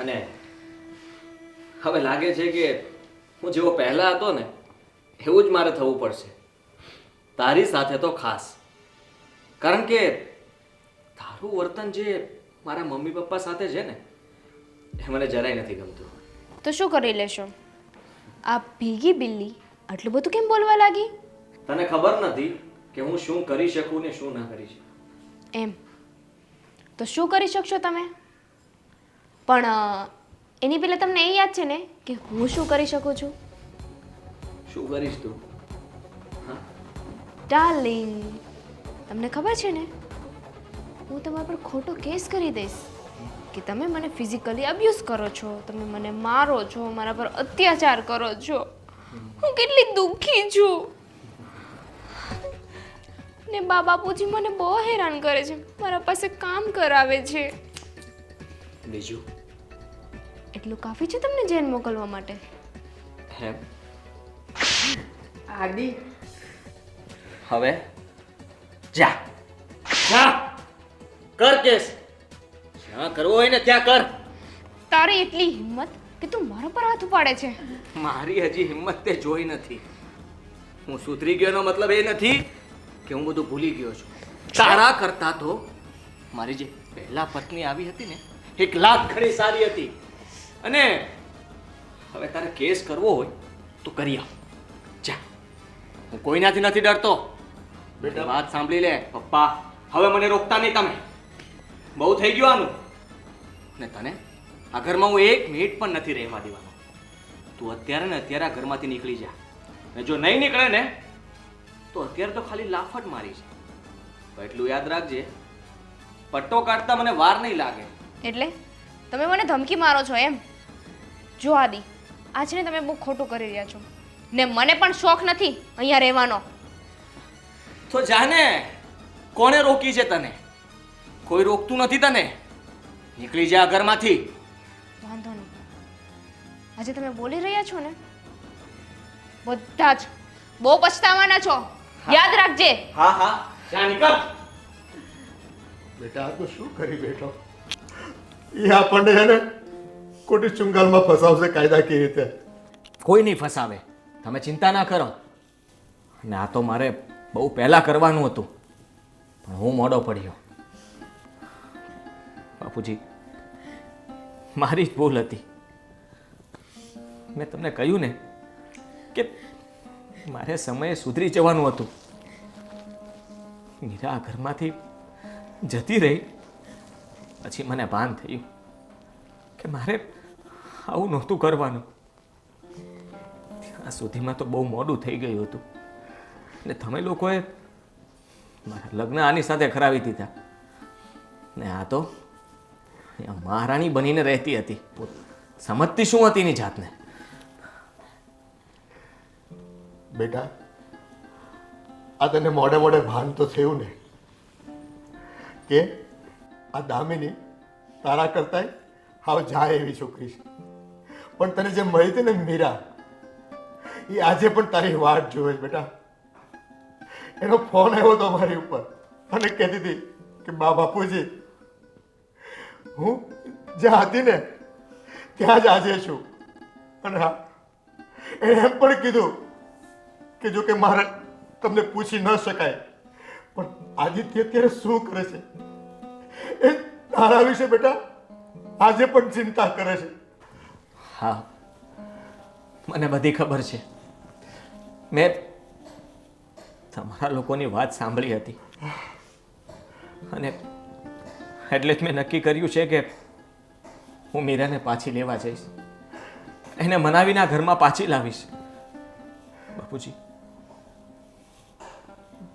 અને હવે લાગે છે કે હું જેવો પહેલા હતો ને એવું જ મારે થવું પડશે, તારી સાથે તો ખાસ. કારણ કે તારું વર્તન જે મારા મમ્મી પપ્પા સાથે છે ને એ મને જરાય નથી ગમતું. તો શું કરી લેશો? આ ભીગી બિલ્લી આટલું બધું કેમ બોલવા લાગી? તને ખબર નથી કે હું શું કરી શકું ને શું ના કરી શકું. એમ તો શું કરી શકશો તમે? પણ એની પહેલાં તમને એ યાદ છે ને કે હું શું કરી શકું છું? શું કરીશ તું? ડાર્લિંગ, તમને ખબર છે ને હું તમારા પર ખોટો કેસ કરી દઈશ કે તમે મને ફિઝિકલી અબ્યુઝ કરો છો, તમે મને મારો છો, મારા પર અત્યાચાર કરો છો. હું કેટલી દુઃખી છું. ને બાપુજી મને બહુ હેરાન કરે છે, મારા પાસે કામ કરાવે છે. બીજું એટલું કાફી છે તમને જેલ મોકલવા માટે? હે? આદિ, હવે જા જા કર કેસ, જ્યાં કરવો હોય ને ત્યાં કર. તારી એટલી હિંમત કે તું મારા પર હાથ ઉપાડે છે? મારી હજી હિંમત તે જોઈ નથી. હું સુધરી ગયોનો મતલબ એ નથી કે હું બધું ભૂલી ગયો છું. તારા કરતા તો મારી જે પહેલા પત્ની આવી હતી ને 1 લાખ ઘણી સારી હતી. અને હવે તારે કેસ કરવો હોય તો કરી આવ. જા, હું કોઈનાથી નથી ડરતો. બેટા વાત સાંભળી લે પપ્પા, હવે મને રોકતા નહીં તમે. બહુ થઈ ગયું આનું. ને તને આ ઘરમાં હું 1 મિનિટ પણ નથી રહેવા દેવાનો. તું અત્યારે ને અત્યારે આ ઘરમાંથી નીકળી જા. ને જો નહીં નીકળે ને તો અત્યારે તો ખાલી લાફટ મારી છે. તો એટલું યાદ રાખજે, પટ્ટો કાઢતા મને વાર નહીં લાગે. એટલે તમે મને ધમકી મારો છો એમ? જો આદિ, આજ ને તમે બહુ ખોટું કરી રહ્યા છો ને મને પણ શોખ નથી અહીંયા રહેવાનો. તો જાને, કોણે રોકી છે તને? કોઈ રોકતું નથી તને. નીકળી જા આ ઘરમાંથી. વાંધો નહીં, આજે તમે બોલી રહ્યા છો ને બધા જ બહુ પછતાવાના છો. યાદ રાખજે. હા હા, જા નીકળ. બેટા આ તો શું કરી બેઠો? એ આપણને છે ને ખોટી ચુંગાલમાં ફસાવશે કાયદાકીય રીતે. કોઈ નહીં ફસાવે, તમે ચિંતા ના કરો. અને આ તો મારે બહુ પહેલા કરવાનું હતું, પણ હું મોડો પડ્યો. બાપુજી, મારી જ ભૂલ હતી. મેં તમને કહ્યું ને કે મારે સમયે સુધરી જવાનું હતું. મીરા આ ઘરમાંથી જતી રહી પછી મને ભાન થયું કે મારે આવું નહોતું કરવાનું. ત્યાં સુધીમાં તો બહુ મોડું થઈ ગયું હતું ને તમે લોકોએ મારા લગ્ન આની સાથે કરાવી દીધા. ને આ તો અહીંયા મહારાણી બનીને રહેતી હતી. સમજતી શું હતી એની જાતને? બેટા આ તને મોડે મોડે ભાન તો થયું ને કે આ દામિની તારા કરતાંય હાવ જાય એવી છોકરી છે. પણ તને જે મળી હતી ને મીરા, એ આજે પણ તારી વાટ જોવે છે બેટા. એનો ફોન આવ્યો હતો મારી ઉપર અને કહેતી હતી કે બાપુજી હું જ્યાં હતી ને ત્યાં જ આજે છું. અને હા, એણે એમ પણ કીધું કે જો કે મારે તમને પૂછી ન શકાય, પણ આદિત્ય અત્યારે શું કરે છે એ તારા વિશે બેટા આજે પણ ચિંતા કરે છે. હા, મને બધી ખબર છે. મેં તમારા લોકોની વાત સાંભળી હતી અને એટલે જ મેં નક્કી કર્યું છે કે હું મીરાને પાછી લેવા જઈશ. એને મનાવીને આ ઘરમાં પાછી લાવીશ. બાપુજી,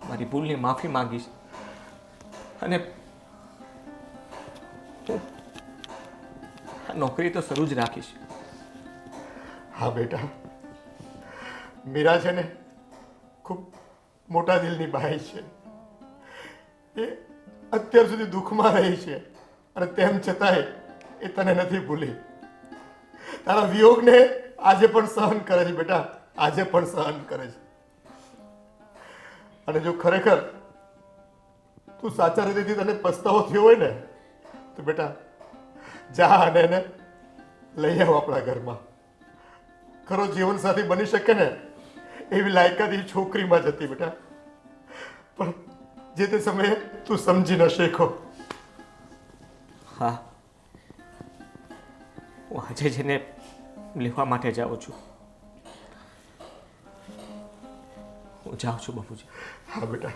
મારી ભૂલની માફી માંગીશ અને હું આ નોકરી તો શરૂ જ રાખીશ. હા બેટા, મીરા છે ને ખૂબ મોટા દિલની બાઈ છે. એ અત્યાર સુધી દુઃખમાં રહી છે અને તેમ છતાંય એ તને નથી ભૂલી. તારા વિયોગને આજે પણ સહન કરે છે બેટા, આજે પણ સહન કરે છે. અને જો ખરેખર તું સાચા રીતેથી તને પસ્તાવો થયો હોય ને તો બેટા જા અને એને લઈ આવ આપણા ઘરમાં. ખરો જીવનસાથી બની શકે ને એવી લાયકાત એ છોકરીમાં જ હતી બેટા. પણ જે તે સમયે તું સમજી ન શીખો. હા, હું આજે જેને લેવા માટે જાઉં છું. હું જાઉં છું બાપુજી. હા બેટા.